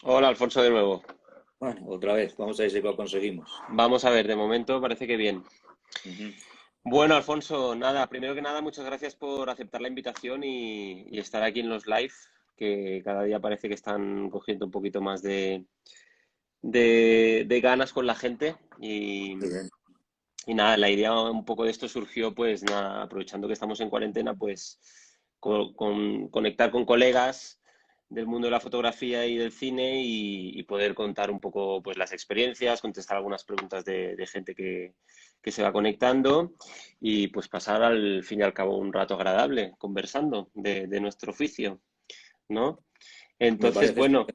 Hola, Alfonso, de nuevo. Bueno, otra vez, vamos a ver si lo conseguimos. Vamos a ver, de momento parece que bien. Ujú. Bueno, Alfonso, nada, primero que nada, muchas gracias por aceptar la invitación y estar aquí en los live, que cada día parece que están cogiendo un poquito más de ganas con la gente. Muy bien. Y nada, la idea un poco de esto surgió, pues nada, aprovechando que estamos en cuarentena, pues conectar con colegas del mundo de la fotografía y del cine y poder contar un poco pues las experiencias, contestar algunas preguntas de gente que se va conectando y pues pasar al fin y al cabo un rato agradable conversando de nuestro oficio, ¿no? Me Entonces, parece bueno,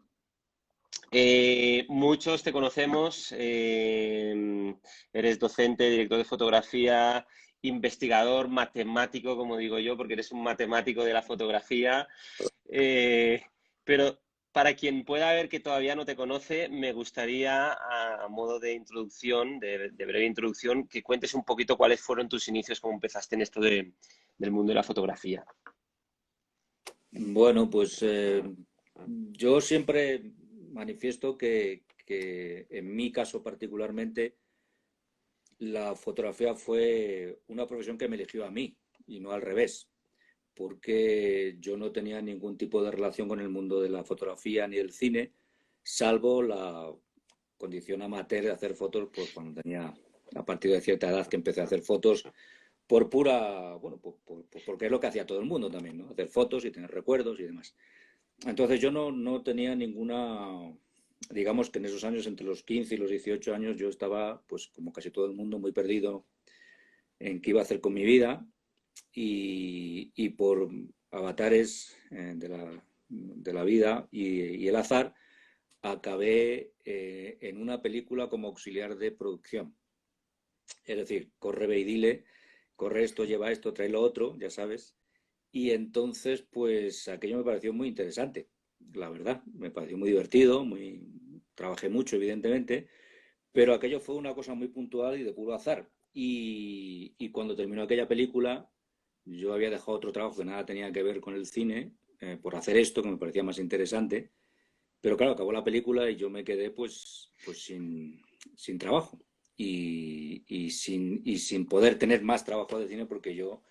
estupendo. muchos te conocemos, eres docente, director de fotografía, investigador, matemático, como digo yo, porque eres un matemático de la fotografía. Eh, pero para quien pueda ver que todavía no te conoce, me gustaría, a modo de introducción, de breve introducción, que cuentes un poquito cuáles fueron tus inicios, cómo empezaste en esto del mundo de la fotografía. Bueno, pues yo siempre manifiesto que en mi caso particularmente la fotografía fue una profesión que me eligió a mí y no al revés, porque yo no tenía ningún tipo de relación con el mundo de la fotografía ni del cine, salvo la condición amateur de hacer fotos, pues cuando tenía a partir de cierta edad que empecé a hacer fotos por pura, bueno, porque es lo que hacía todo el mundo también, ¿no? Hacer fotos y tener recuerdos y demás. Entonces yo no tenía ninguna, digamos que en esos años, entre los 15 y los 18 años, yo estaba, pues como casi todo el mundo, muy perdido en qué iba a hacer con mi vida y por avatares de la vida y el azar, acabé en una película como auxiliar de producción. Es decir, corre, ve y dile, corre esto, lleva esto, trae lo otro, ya sabes. Y entonces, pues aquello me pareció muy interesante, la verdad. Me pareció muy divertido, trabajé mucho, evidentemente, pero aquello fue una cosa muy puntual y de puro azar. Y cuando terminó aquella película, yo había dejado otro trabajo que nada tenía que ver con el cine, por hacer esto, que me parecía más interesante. Pero claro, acabó la película y yo me quedé pues sin trabajo y sin poder tener más trabajo de cine porque yo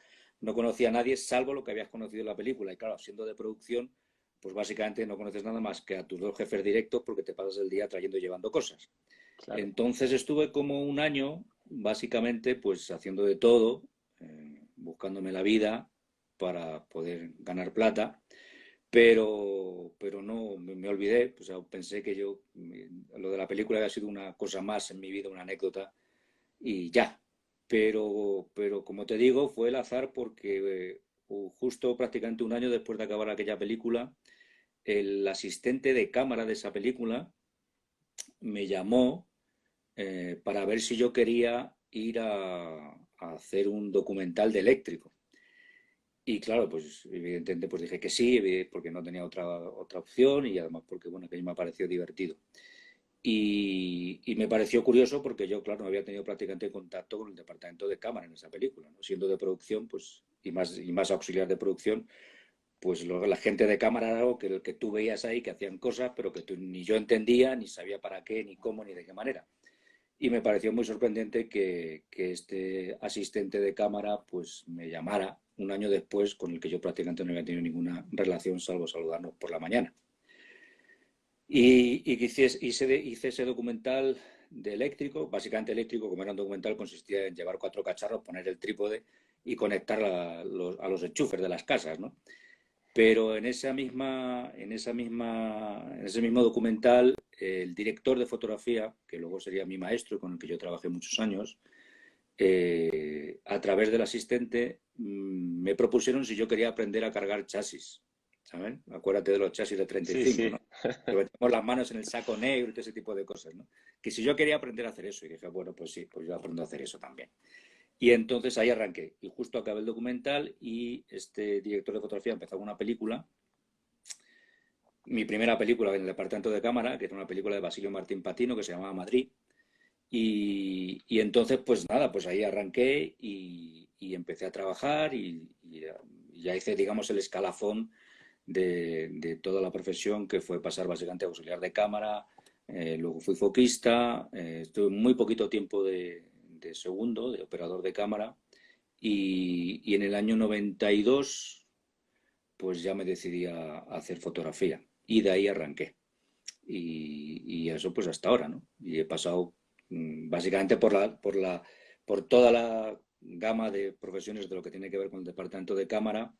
no conocía a nadie salvo lo que habías conocido en la película. Y claro, siendo de producción, pues básicamente no conoces nada más que a tus dos jefes directos porque te pasas el día trayendo y llevando cosas. Claro. Entonces estuve como un año, básicamente, pues haciendo de todo, buscándome la vida para poder ganar plata, pero no, me olvidé, o sea, pensé que lo de la película había sido una cosa más en mi vida, una anécdota, y ya. Pero como te digo, fue el azar porque justo prácticamente un año después de acabar aquella película, el asistente de cámara de esa película me llamó para ver si yo quería ir a hacer un documental de eléctrico. Y claro, pues evidentemente pues dije que sí, porque no tenía otra opción y además porque bueno, que me pareció divertido. Y me pareció curioso porque yo, claro, no había tenido prácticamente contacto con el departamento de cámara en esa película, ¿no? Siendo de producción, pues, y más auxiliar de producción, pues la gente de cámara era algo que tú veías ahí, que hacían cosas, pero que ni yo entendía, ni sabía para qué, ni cómo, ni de qué manera. Y me pareció muy sorprendente que este asistente de cámara pues me llamara un año después, con el que yo prácticamente no había tenido ninguna relación salvo saludarnos por la mañana. Y que hice ese documental de eléctrico, básicamente eléctrico, como era un documental, consistía en llevar 4 cacharros, poner el trípode y conectar a los enchufes de las casas, ¿no? Pero en ese mismo documental, el director de fotografía, que luego sería mi maestro y con el que yo trabajé muchos años, a través del asistente me propusieron si yo quería aprender a cargar chasis, ¿saben? Acuérdate de los chasis de Sí, 35, sí. ¿no? Que metemos las manos en el saco negro y todo ese tipo de cosas, ¿no? Que si yo quería aprender a hacer eso, y dije, bueno, pues sí, pues yo aprendo a hacer eso también. Y entonces ahí arranqué. Y justo acabé el documental y este director de fotografía empezó una película, mi primera película en el departamento de cámara, que era una película de Basilio Martín Patino que se llamaba Madrid. Y entonces, pues nada, pues ahí arranqué y empecé a trabajar y ya hice, digamos, el escalafón de toda la profesión, que fue pasar básicamente a auxiliar de cámara, luego fui foquista, estuve muy poquito tiempo de segundo, de operador de cámara, y en el año 92 pues ya me decidí a hacer fotografía y de ahí arranqué. Y eso pues hasta ahora, ¿no? Y he pasado básicamente por toda la gama de profesiones de lo que tiene que ver con el departamento de cámara,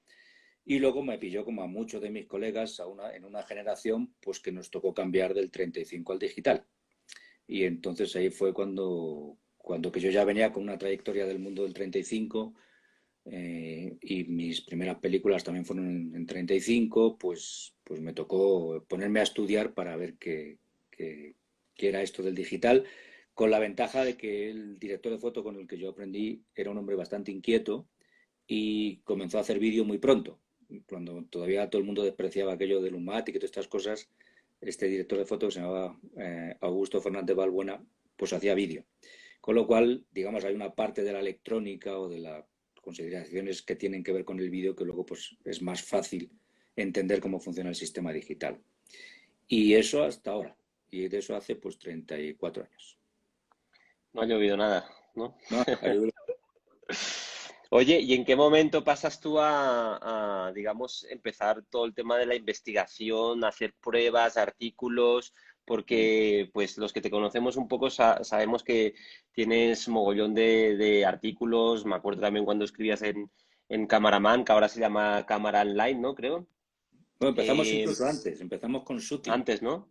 y luego me pilló, como a muchos de mis colegas, en una generación pues que nos tocó cambiar del 35 al digital. Y entonces ahí fue cuando que yo ya venía con una trayectoria del mundo del 35, y mis primeras películas también fueron en 35, pues me tocó ponerme a estudiar para ver qué era esto del digital, con la ventaja de que el director de foto con el que yo aprendí era un hombre bastante inquieto y comenzó a hacer vídeo muy pronto. Cuando todavía todo el mundo despreciaba aquello del Lumatic y todas estas cosas, este director de foto, que se llamaba Augusto Fernández Balbuena, pues hacía vídeo. Con lo cual, digamos, hay una parte de la electrónica o de las consideraciones que tienen que ver con el vídeo que luego pues es más fácil entender cómo funciona el sistema digital. Y eso hasta ahora. Y de eso hace pues 34 años. No ha llovido nada, ¿no? ¿No? Ayuda. Oye, ¿y en qué momento pasas tú digamos, empezar todo el tema de la investigación, hacer pruebas, artículos? Porque, pues, los que te conocemos un poco sabemos que tienes mogollón de artículos. Me acuerdo también cuando escribías en Cameraman, que ahora se llama Cámara Online, ¿no? Creo. Bueno, empezamos Eh, incluso antes. Empezamos con Shooting. Antes, ¿no?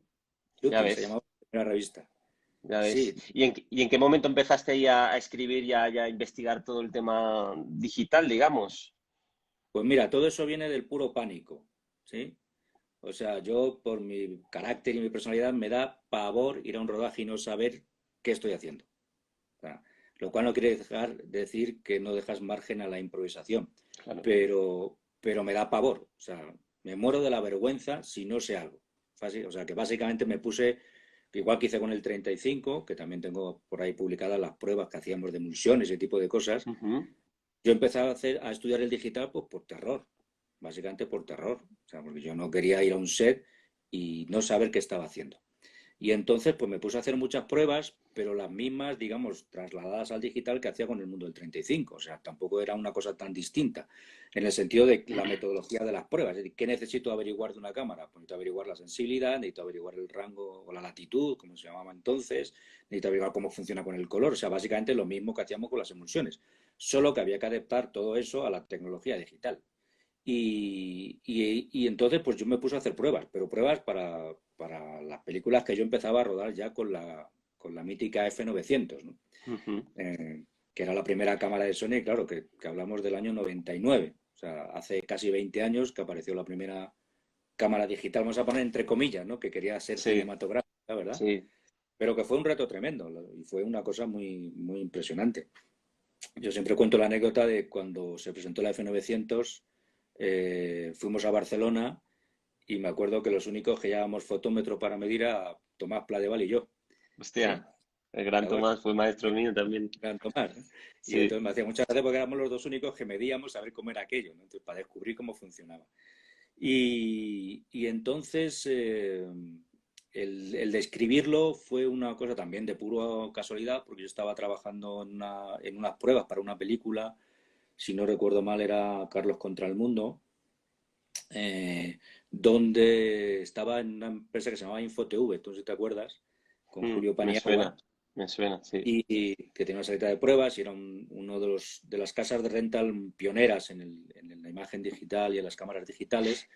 Ya Shooting se ves. llamaba la primera revista. Ya ves. Sí, ¿Y en qué momento empezaste ahí a escribir y a investigar todo el tema digital, digamos? pues mira, todo eso viene del puro pánico, ¿sí? O sea, yo por mi carácter y mi personalidad me da pavor ir a un rodaje y no saber qué estoy haciendo. O sea, lo cual no quiere decir que no dejas margen a la improvisación, Claro. pero me da pavor. O sea, me muero de la vergüenza si no sé algo. O sea, que básicamente me puse, igual que hice con el 35, que también tengo por ahí publicadas las pruebas que hacíamos de emulsiones y ese tipo de cosas. Ujú. Yo empecé a estudiar el digital pues por terror, básicamente por terror. O sea, porque yo no quería ir a un set y no saber qué estaba haciendo. Y entonces pues me puse a hacer muchas pruebas, pero las mismas, digamos, trasladadas al digital que hacía con el mundo del 35. O sea, tampoco era una cosa tan distinta, en el sentido de la metodología de las pruebas. Es decir, ¿qué necesito averiguar de una cámara? Pues necesito averiguar la sensibilidad, necesito averiguar el rango o la latitud, como se llamaba entonces, necesito averiguar cómo funciona con el color. O sea, básicamente lo mismo que hacíamos con las emulsiones, solo que había que adaptar todo eso a la tecnología digital. Y entonces pues yo me puse a hacer pruebas, pero pruebas para las películas que yo empezaba a rodar ya con la mítica F900, ¿no? Ujú. Que era la primera cámara de Sony, claro, que hablamos del año 99. O sea, hace casi 20 años que apareció la primera cámara digital, vamos a poner entre comillas, ¿no? Que quería ser Sí, cinematográfica, ¿verdad? sí. Pero que fue un reto tremendo y fue una cosa muy, muy impresionante. Yo siempre cuento la anécdota de cuando se presentó la F900, fuimos a Barcelona y me acuerdo que los únicos que llevábamos fotómetro para medir a Tomás Pladeval y yo. ¿Sí? Hostia, el gran Bueno, Tomás fue maestro mío también. gran Tomás, ¿no? Y Sí. entonces me hacía mucha gracia porque éramos los dos únicos que medíamos a ver cómo era aquello, ¿no? Entonces, para descubrir cómo funcionaba. Y entonces el describirlo fue una cosa también de pura casualidad, porque yo estaba trabajando en unas pruebas para una película, si no recuerdo mal era Carlos contra el Mundo, eh, donde estaba en una empresa que se llamaba InfoTV, entonces te acuerdas, con Julio Paniagua, Me suena, sí. y que tenía una salita de pruebas y era uno de las casas de rental pioneras en la imagen digital y en las cámaras digitales.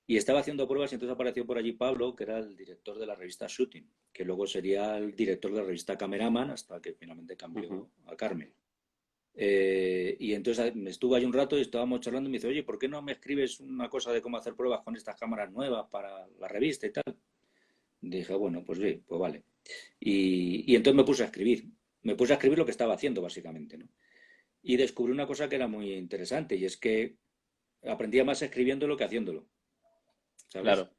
Y estaba haciendo pruebas y entonces apareció por allí Pablo, que era el director de la revista Shooting, que luego sería el director de la revista Cameraman hasta que finalmente Ujú. cambió a Carmen. Y entonces me estuvo ahí un rato y estábamos charlando y me dice, oye, ¿por qué no me escribes una cosa de cómo hacer pruebas con estas cámaras nuevas para la revista y tal? Dije, bueno, pues sí, pues vale. Y entonces me puse a escribir. Me puse a escribir lo que estaba haciendo, básicamente, ¿no? Y descubrí una cosa que era muy interesante y es que aprendía más escribiéndolo que haciéndolo, ¿sabes? Claro.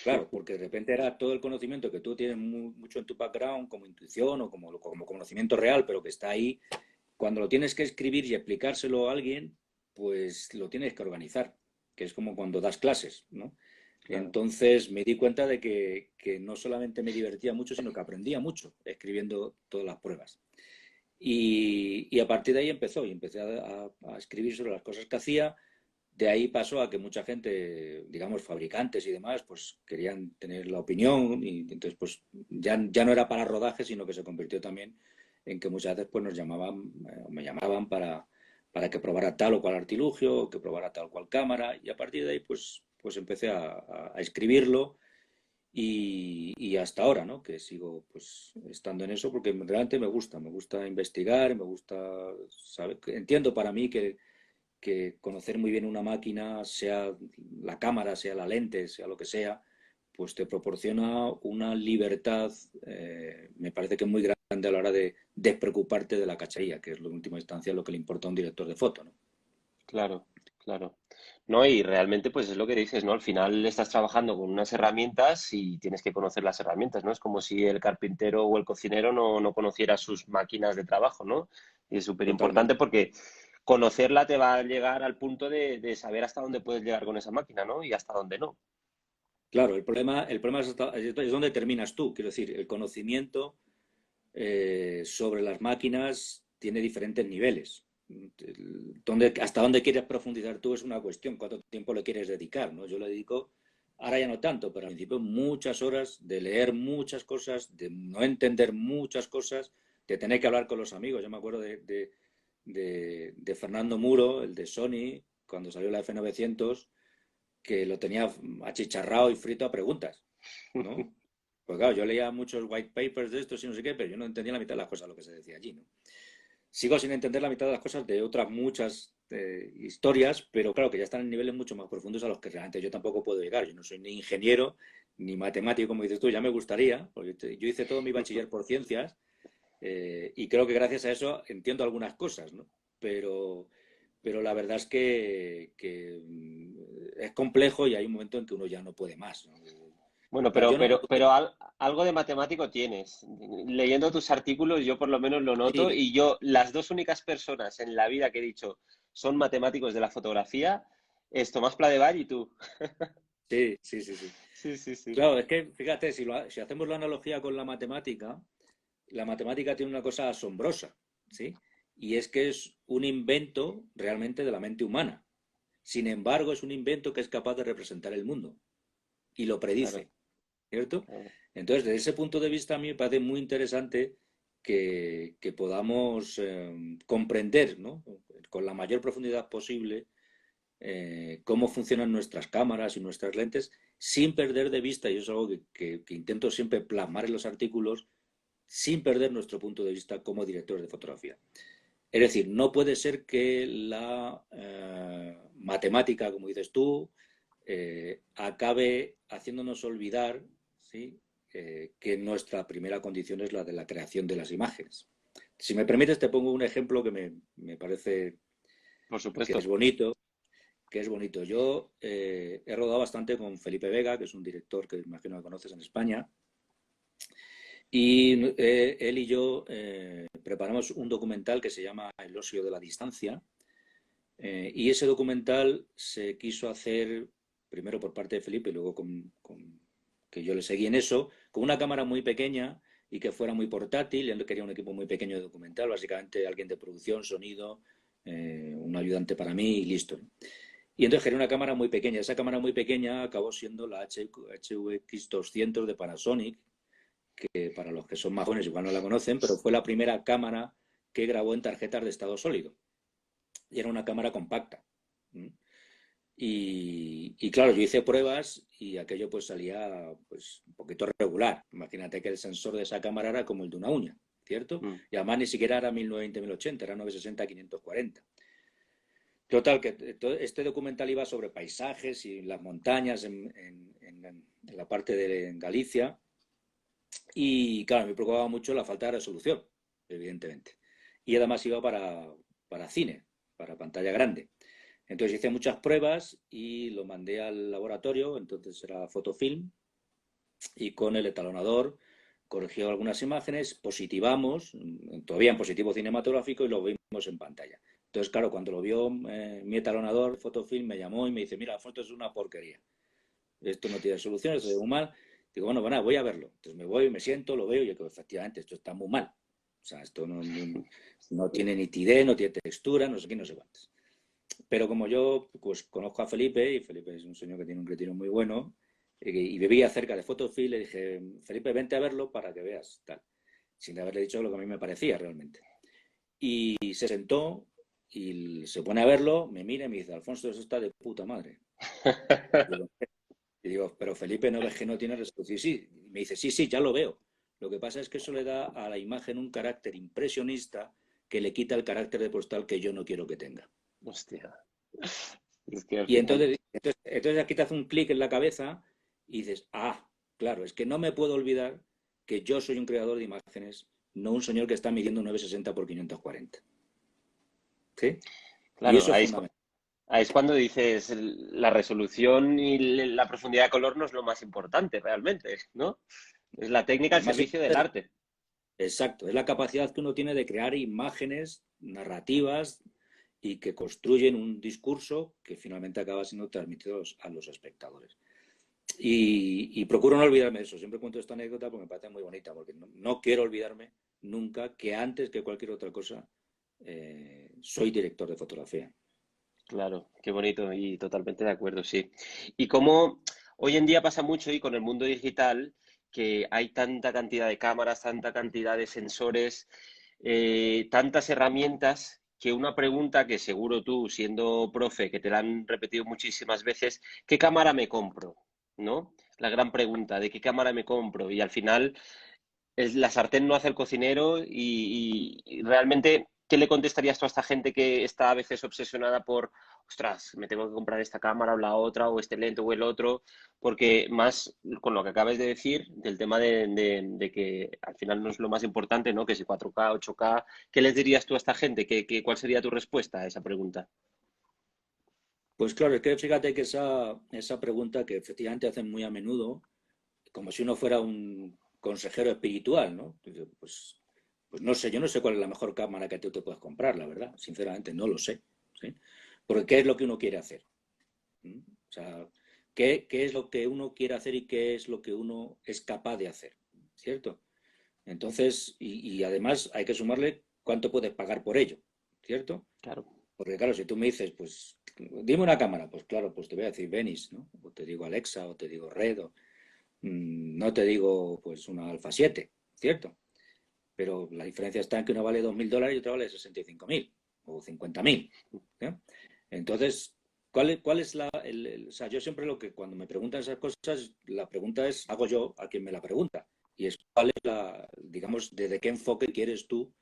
Claro, porque de repente era todo el conocimiento que tú tienes mucho en tu background como intuición o como conocimiento real, pero que está ahí. Cuando lo tienes que escribir y explicárselo a alguien, pues lo tienes que organizar. que es como cuando das clases, ¿no? Claro. Entonces me di cuenta de que no solamente me divertía mucho, sino que aprendía mucho escribiendo todas las pruebas. Y a partir de ahí y empecé a escribir sobre las cosas que hacía. De ahí pasó a que mucha gente, digamos, fabricantes y demás, pues querían tener la opinión y entonces pues ya no era para rodaje, sino que se convirtió también en que muchas veces pues nos llamaban, me llamaban para que probara tal o cual artilugio, que probara tal o cual cámara y a partir de ahí pues empecé a escribirlo y hasta ahora, ¿no? Que sigo pues estando en eso porque realmente me gusta investigar, me gusta saber, entiendo para mí que conocer muy bien una máquina, sea la cámara, sea la lente, sea lo que sea, pues te proporciona una libertad, me parece que es muy grande a la hora de despreocuparte de la cachería, que es en última instancia lo que le importa a un director de foto, ¿no? Claro, claro. No, y realmente pues es lo que dices, ¿no? Al final estás trabajando con unas herramientas y tienes que conocer las herramientas, ¿no? Es como si el carpintero o el cocinero no conociera sus máquinas de trabajo, ¿no? Y es súper importante Totalmente. porque conocerla te va a llegar al punto de saber hasta dónde puedes llegar con esa máquina, ¿no? Y hasta dónde no. Claro, el problema es donde terminas tú. Quiero decir, el conocimiento sobre las máquinas tiene diferentes niveles. Hasta dónde quieres profundizar tú es una cuestión, cuánto tiempo le quieres dedicar, ¿no? Yo le dedico, ahora ya no tanto, pero al principio muchas horas de leer muchas cosas, de no entender muchas cosas, de tener que hablar con los amigos. Yo me acuerdo de Fernando Muro, el de Sony, cuando salió la F900, que lo tenía achicharrado y frito a preguntas, ¿no? Pues claro, yo leía muchos white papers de estos y no sé qué, pero yo no entendía la mitad de las cosas de lo que se decía allí, ¿no? Sigo sin entender la mitad de las cosas de otras muchas historias, pero claro que ya están en niveles mucho más profundos a los que realmente yo tampoco puedo llegar. Yo no soy ni ingeniero ni matemático, como dices tú, ya me gustaría, porque yo hice todo mi bachiller por ciencias y creo que gracias a eso entiendo algunas cosas, ¿no? Pero, pero la verdad es que es complejo y hay un momento en que uno ya no puede más, ¿no? Bueno, Claro, yo no. algo de matemático tienes. Leyendo tus artículos, yo por lo menos lo noto, Sí, y yo, las dos únicas personas en la vida que he dicho son matemáticos de la fotografía, es Tomás Pladevall y tú. sí, sí, sí, sí. Sí, sí, sí. Claro, es que fíjate, si hacemos la analogía con la matemática tiene una cosa asombrosa, ¿sí? Y es que es un invento realmente de la mente humana. Sin embargo, es un invento que es capaz de representar el mundo y lo Claro, predice, ¿cierto? claro. Entonces, desde ese punto de vista, a mí me parece muy interesante que podamos comprender, ¿no? Con la mayor profundidad posible cómo funcionan nuestras cámaras y nuestras lentes sin perder de vista, y eso es algo que intento siempre plasmar en los artículos, sin perder nuestro punto de vista como directores de fotografía. Es decir, no puede ser que la matemática, como dices tú, acabe haciéndonos olvidar, ¿sí? Que nuestra primera condición es la de la creación de las imágenes. Si me permites, te pongo un ejemplo que me parece Por que es supuesto. bonito, que es bonito. Yo he rodado bastante con Felipe Vega, que es un director que imagino que conoces en España, y él y yo preparamos un documental que se llama El ocio de la distancia, y ese documental se quiso hacer primero por parte de Felipe y luego que yo le seguí en eso, con una cámara muy pequeña y que fuera muy portátil. Él quería un equipo muy pequeño de documental, básicamente alguien de producción, sonido, un ayudante para mí y listo. Y entonces quería una cámara muy pequeña. Esa cámara muy pequeña acabó siendo la HVX200 de Panasonic, que para los que son más jóvenes igual no la conocen, pero fue la primera cámara que grabó en tarjetas de estado sólido. Y era una cámara compacta. Y claro, yo hice pruebas y aquello pues salía pues un poquito regular. Imagínate que el sensor de esa cámara era como el de una uña, ¿cierto? Mm. Y además ni siquiera era 1090-1080, era 960-540. Total, que este documental iba sobre paisajes y las montañas en la parte de Galicia. Y claro, me preocupaba mucho la falta de resolución, evidentemente. Y además iba para cine, para pantalla grande. Entonces hice muchas pruebas y lo mandé al laboratorio, entonces era fotofilm, y con el etalonador corrigió algunas imágenes, positivamos, todavía en positivo cinematográfico, y lo vimos en pantalla. Entonces, claro, cuando lo vio mi etalonador, Fotofilm, me llamó y me dice, mira, la foto es una porquería. Esto no tiene solución, esto es muy mal. Digo, bueno, voy a verlo. Entonces me voy, me siento, lo veo y digo, efectivamente, esto está muy mal. O sea, esto no tiene nitidez, no tiene textura, no sé qué, no sé cuántas. Pero como yo pues conozco a Felipe, y Felipe es un señor que tiene un criterio muy bueno, y vivía cerca de Photofil, le dije, Felipe, vente a verlo para que veas, tal, sin haberle dicho lo que a mí me parecía realmente. Y se sentó y se pone a verlo, me mira y me dice, Alfonso, eso está de puta madre. Y digo, pero Felipe, ¿no ves que no tiene resolución? Sí, sí. Y me dice, sí, ya lo veo. Lo que pasa es que eso le da a la imagen un carácter impresionista que le quita el carácter de postal que yo no quiero que tenga. Hostia. Es que al Y final, entonces aquí te hace un clic en la cabeza y dices, claro, es que no me puedo olvidar que yo soy un creador de imágenes, no un señor que está midiendo 960 por 540. ¿Sí? Y claro, eso es fundamental. ahí es cuando dices la resolución y la profundidad de color no es lo más importante realmente, ¿no? Es la técnica Lo al más servicio del importante arte. exacto, es la capacidad que uno tiene de crear imágenes narrativas y que construyen un discurso que finalmente acaba siendo transmitido a los espectadores. Y procuro no olvidarme de eso. Siempre cuento esta anécdota porque me parece muy bonita, porque no quiero olvidarme nunca que antes que cualquier otra cosa soy director de fotografía. Claro, qué bonito y totalmente de acuerdo, sí. Y como hoy en día pasa mucho y con el mundo digital, que hay tanta cantidad de cámaras, tanta cantidad de sensores, tantas herramientas, que una pregunta que seguro tú, siendo profe, que te la han repetido muchísimas veces, ¿qué cámara me compro? ¿No? La gran pregunta, ¿de qué cámara me compro? Y al final la sartén no hace el cocinero y realmente, ¿qué le contestarías tú a esta gente que está a veces obsesionada por, ostras, me tengo que comprar esta cámara o la otra, o este lente o el otro? Porque más con lo que acabas de decir, del tema de que al final no es lo más importante, ¿no? Que si 4K, 8K, ¿qué les dirías tú a esta gente? ¿Cuál sería tu respuesta a esa pregunta? Pues claro, es que fíjate que esa pregunta que efectivamente hacen muy a menudo, como si uno fuera un consejero espiritual, ¿no? Pues no sé, yo no sé cuál es la mejor cámara que tú te puedes comprar, la verdad. Sinceramente, no lo sé. ¿Sí? Porque ¿qué es lo que uno quiere hacer? ¿Mm? O sea, ¿qué es lo que uno quiere hacer y qué es lo que uno es capaz de hacer? ¿Cierto? Entonces, y además hay que sumarle cuánto puedes pagar por ello, ¿cierto? Claro, Porque claro, si tú me dices, pues dime una cámara, pues claro, pues te voy a decir Venice, ¿no? O te digo Alexa, o te digo Red, no te digo pues una Alpha 7, ¿cierto? Pero la diferencia está en que una vale $2.000 y otra vale 65.000 o 50.000. ¿No? Entonces, ¿cuál es o sea, yo siempre cuando me preguntan esas cosas, la pregunta es, hago yo a quien me la pregunta. Y es, ¿cuál es digamos, desde qué enfoque quieres tú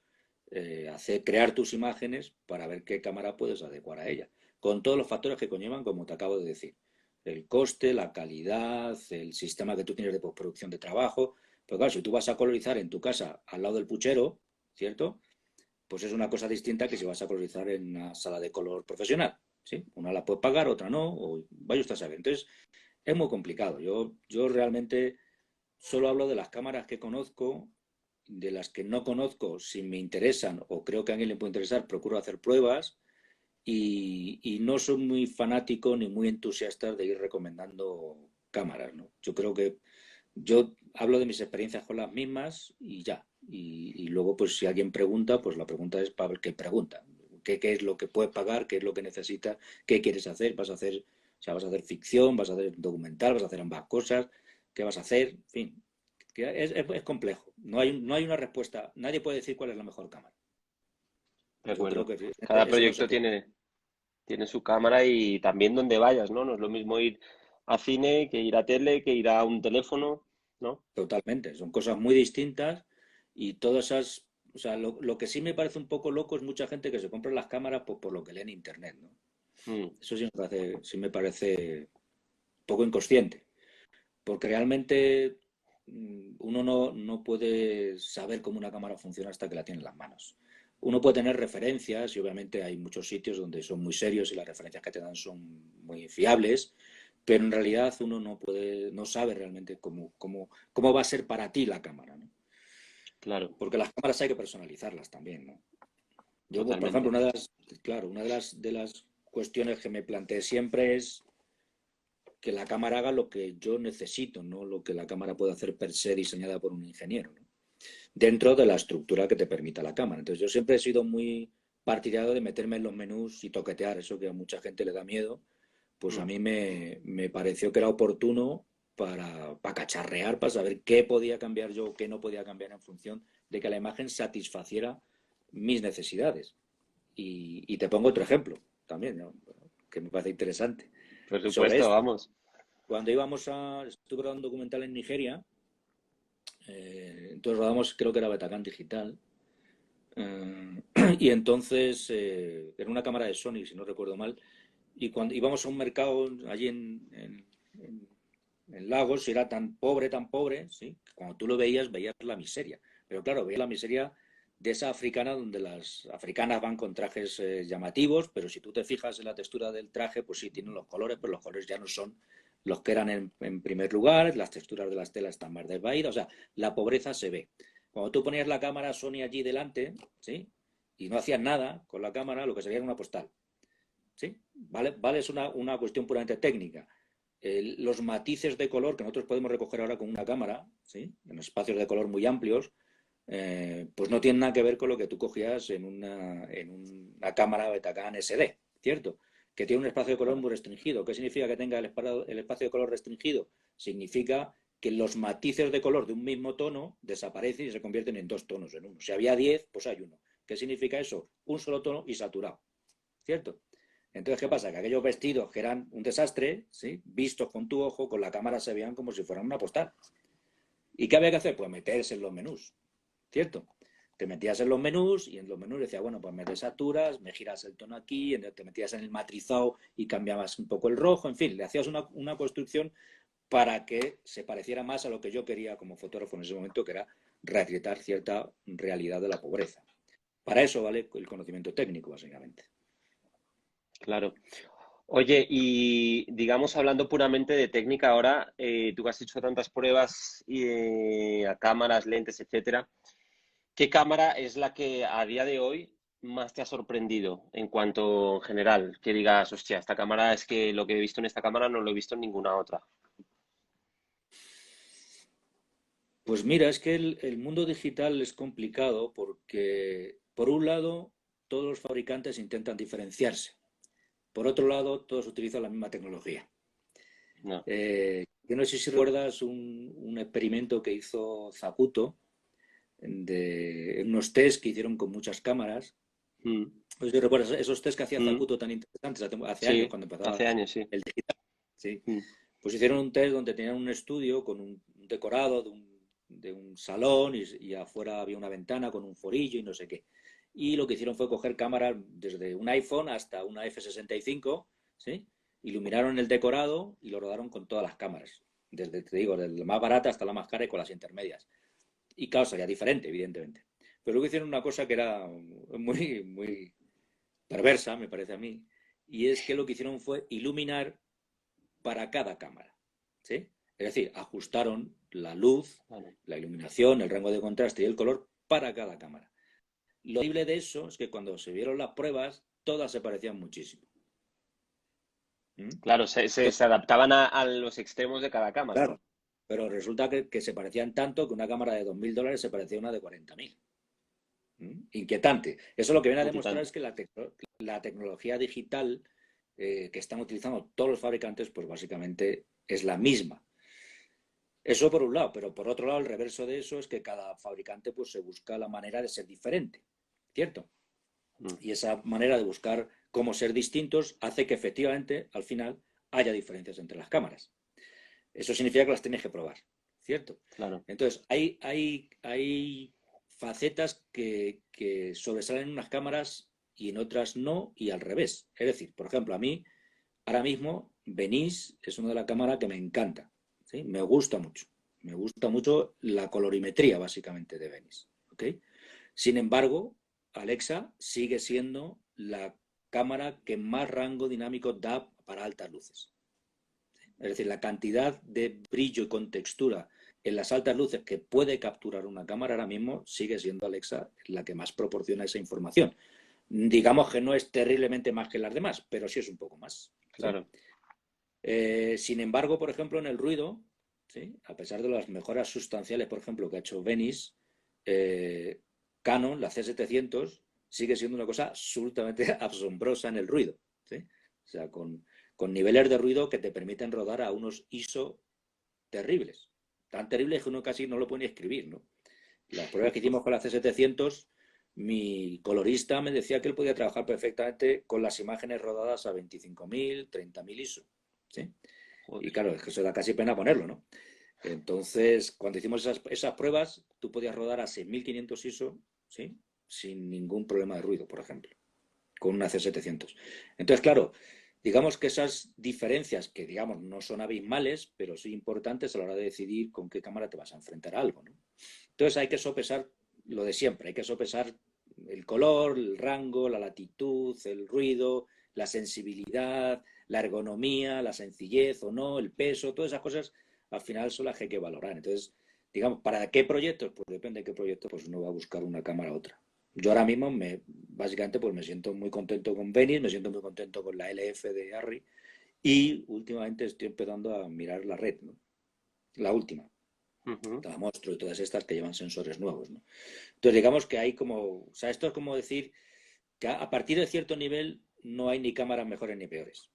crear tus imágenes para ver qué cámara puedes adecuar a ella? Con todos los factores que conllevan, como te acabo de decir. El coste, la calidad, el sistema que tú tienes de postproducción de trabajo. Pero claro, si tú vas a colorizar en tu casa al lado del puchero, ¿cierto? Pues es una cosa distinta que si vas a colorizar en una sala de color profesional. ¿Sí? Una la puedes pagar, otra no, o vaya usted a saber. Entonces, es muy complicado. Yo realmente solo hablo de las cámaras que conozco, de las que no conozco, si me interesan o creo que a alguien le puede interesar, procuro hacer pruebas y no soy muy fanático ni muy entusiasta de ir recomendando cámaras, ¿no? Yo creo que yo hablo de mis experiencias con las mismas y ya. Y luego, pues si alguien pregunta, pues la pregunta es para ver qué pregunta. ¿Qué es lo que puedes pagar? ¿Qué es lo que necesitas? ¿Qué quieres hacer? O sea, vas a hacer ficción, vas a hacer documental, vas a hacer ambas cosas. ¿Qué vas a hacer? En fin, que es complejo. No hay una respuesta. Nadie puede decir cuál es la mejor cámara. de Yo creo acuerdo. que Cada eso no se proyecto puede. tiene su cámara y también donde vayas, ¿no? No es lo mismo ir a cine que ir a tele, que ir a un teléfono, ¿no? Totalmente, son cosas muy distintas y todas esas, o sea, lo que sí me parece un poco loco es mucha gente que se compra las cámaras por lo que lee en internet, ¿no? Mm, Eso sí me parece poco inconsciente, porque realmente uno no puede saber cómo una cámara funciona hasta que la tiene en las manos. Uno puede tener referencias y obviamente hay muchos sitios donde son muy serios y las referencias que te dan son muy fiables, pero en realidad uno no sabe realmente cómo va a ser para ti la cámara, ¿no? claro. Porque las cámaras hay que personalizarlas también, ¿no? Yo, por ejemplo, totalmente. una de las cuestiones que me planteé siempre es que la cámara haga lo que yo necesito, no lo que la cámara puede hacer per se diseñada por un ingeniero, ¿no? Dentro de la estructura que te permita la cámara. Entonces yo siempre he sido muy partidario de meterme en los menús y toquetear, eso que a mucha gente le da miedo, pues a Mm. mí me pareció que era oportuno para cacharrear, para saber qué podía cambiar yo, qué no podía cambiar en función de que la imagen satisfaciera mis necesidades. Y te pongo otro ejemplo también, ¿no? Que me parece interesante. Por Sobre supuesto, esto, vamos. cuando estuve grabando un documental en Nigeria, entonces rodamos, creo que era Betacam Digital, eh, y entonces era una cámara de Sony, si no recuerdo mal, y cuando íbamos a un mercado allí en Lagos, y era tan pobre, ¿sí? Que cuando tú lo veías, veías la miseria. Pero claro, veías la miseria de esa africana, donde las africanas van con trajes llamativos, pero si tú te fijas en la textura del traje, pues sí, tienen los colores, pero los colores ya no son los que eran en primer lugar, las texturas de las telas están más desvaídas, o sea, la pobreza se ve. Cuando tú ponías la cámara Sony allí delante, ¿sí? Y no hacías nada con la cámara, lo que sería era una postal, ¿sí? Vale, es una cuestión puramente técnica. Los matices de color que nosotros podemos recoger ahora con una cámara, ¿sí? En espacios de color muy amplios, pues no tienen nada que ver con lo que tú cogías en una cámara Betacam SD, ¿cierto? Que tiene un espacio de color muy restringido. ¿Qué significa que tenga el espacio de color restringido? Significa que los matices de color de un mismo tono desaparecen y se convierten en dos tonos en uno. Si había 10, pues hay uno. ¿Qué significa eso? Un solo tono y saturado, ¿cierto? Entonces, ¿qué pasa? Que aquellos vestidos que eran un desastre, ¿sí? Vistos con tu ojo, con la cámara se veían como si fueran una postal. ¿Y qué había que hacer? Pues meterse en los menús, ¿cierto? Te metías en los menús y en los menús decías, bueno, pues me desaturas, me giras el tono aquí, te metías en el matrizado y cambiabas un poco el rojo, en fin, le hacías una construcción para que se pareciera más a lo que yo quería como fotógrafo en ese momento, que era retratar cierta realidad de la pobreza. Para eso vale el conocimiento técnico, básicamente. Claro. Oye, y digamos, hablando puramente de técnica ahora, tú que has hecho tantas pruebas a cámaras, lentes, etcétera, ¿qué cámara es la que a día de hoy más te ha sorprendido en cuanto en general? Que digas, hostia, esta cámara es que lo que he visto en esta cámara no lo he visto en ninguna otra. Pues mira, es que el mundo digital es complicado porque, por un lado, todos los fabricantes intentan diferenciarse. Por otro lado, todos utilizan la misma tecnología. No. Yo no sé si recuerdas un experimento que hizo Zacuto de unos test que hicieron con muchas cámaras. Mm, Pues yo recuerdo esos test que hacía mm, Zacuto tan interesantes hace años, sí, cuando empezaba hace años, sí. el digital. ¿Sí? Mm, Pues hicieron un test donde tenían un estudio con un decorado de un salón y afuera había una ventana con un forillo y no sé qué. Y lo que hicieron fue coger cámaras desde un iPhone hasta una F65, ¿sí? Iluminaron el decorado y lo rodaron con todas las cámaras. Desde, te digo, desde la más barata hasta la más cara y con las intermedias. Y claro, sería diferente, evidentemente. Pero luego hicieron una cosa que era muy perversa, me parece a mí, y es que lo que hicieron fue iluminar para cada cámara, ¿sí? Es decir, ajustaron la luz, vale. la iluminación, el rango de contraste y el color para cada cámara. Lo horrible de eso es que cuando se vieron las pruebas, todas se parecían muchísimo. ¿Mm? Claro, se adaptaban a los extremos de cada cámara, Claro, ¿no? pero resulta que se parecían tanto que una cámara de $2000 se parecía a una de 40.000. Inquietante. Eso lo que viene a demostrar es Inquietante. que la tecnología digital que están utilizando todos los fabricantes, pues básicamente es la misma. Eso por un lado, pero por otro lado, el reverso de eso es que cada fabricante pues se busca la manera de ser diferente, ¿cierto? Mm, Y esa manera de buscar cómo ser distintos hace que efectivamente al final haya diferencias entre las cámaras. Eso significa que las tienes que probar, ¿cierto? claro. Entonces, hay facetas que sobresalen en unas cámaras y en otras no, y al revés. Es decir, por ejemplo, a mí, ahora mismo, Venice es una de las cámaras que me encanta, ¿sí? Me gusta mucho. Me gusta mucho la colorimetría, básicamente, de Venice. ¿Ok? Sin embargo, Alexa sigue siendo la cámara que más rango dinámico da para altas luces. Es decir, la cantidad de brillo y contextura en las altas luces que puede capturar una cámara ahora mismo sigue siendo Alexa la que más proporciona esa información. Digamos que no es terriblemente más que las demás, pero sí es un poco más. ¿Sí? Claro. Sin embargo, por ejemplo, en el ruido, ¿sí? A pesar de las mejoras sustanciales, por ejemplo, que ha hecho Venice, Canon, la C700, sigue siendo una cosa absolutamente asombrosa en el ruido. ¿Sí? O sea, con niveles de ruido que te permiten rodar a unos ISO terribles. Tan terribles que uno casi no lo puede ni escribir, ¿no? Las pruebas que hicimos con la C700, mi colorista me decía que él podía trabajar perfectamente con las imágenes rodadas a 25.000, 30.000 ISO. ¿Sí? Y Joder. claro, es que eso da casi pena ponerlo, ¿no? Entonces, cuando hicimos esas pruebas, tú podías rodar a 6.500 ISO, ¿sí? Sin ningún problema de ruido, por ejemplo, con una C700. Entonces, claro, digamos que esas diferencias, que digamos no son abismales, pero sí importantes a la hora de decidir con qué cámara te vas a enfrentar a algo, ¿no? Entonces hay que sopesar lo de siempre, hay que sopesar el color, el rango, la latitud, el ruido, la sensibilidad, la ergonomía, la sencillez o no, el peso, todas esas cosas al final son las que hay que valorar. Entonces, digamos, ¿para qué proyectos? Pues depende de qué proyecto, pues uno va a buscar una cámara u otra. Yo ahora mismo, básicamente, pues me siento muy contento con Venice, me siento muy contento con la LF de Arri y últimamente estoy empezando a mirar la red, ¿no? La última, Ujú. la Monstro y todas estas que llevan sensores nuevos, ¿no? Entonces, digamos que hay como, o sea, esto es como decir que a partir de cierto nivel no hay ni cámaras mejores ni peores.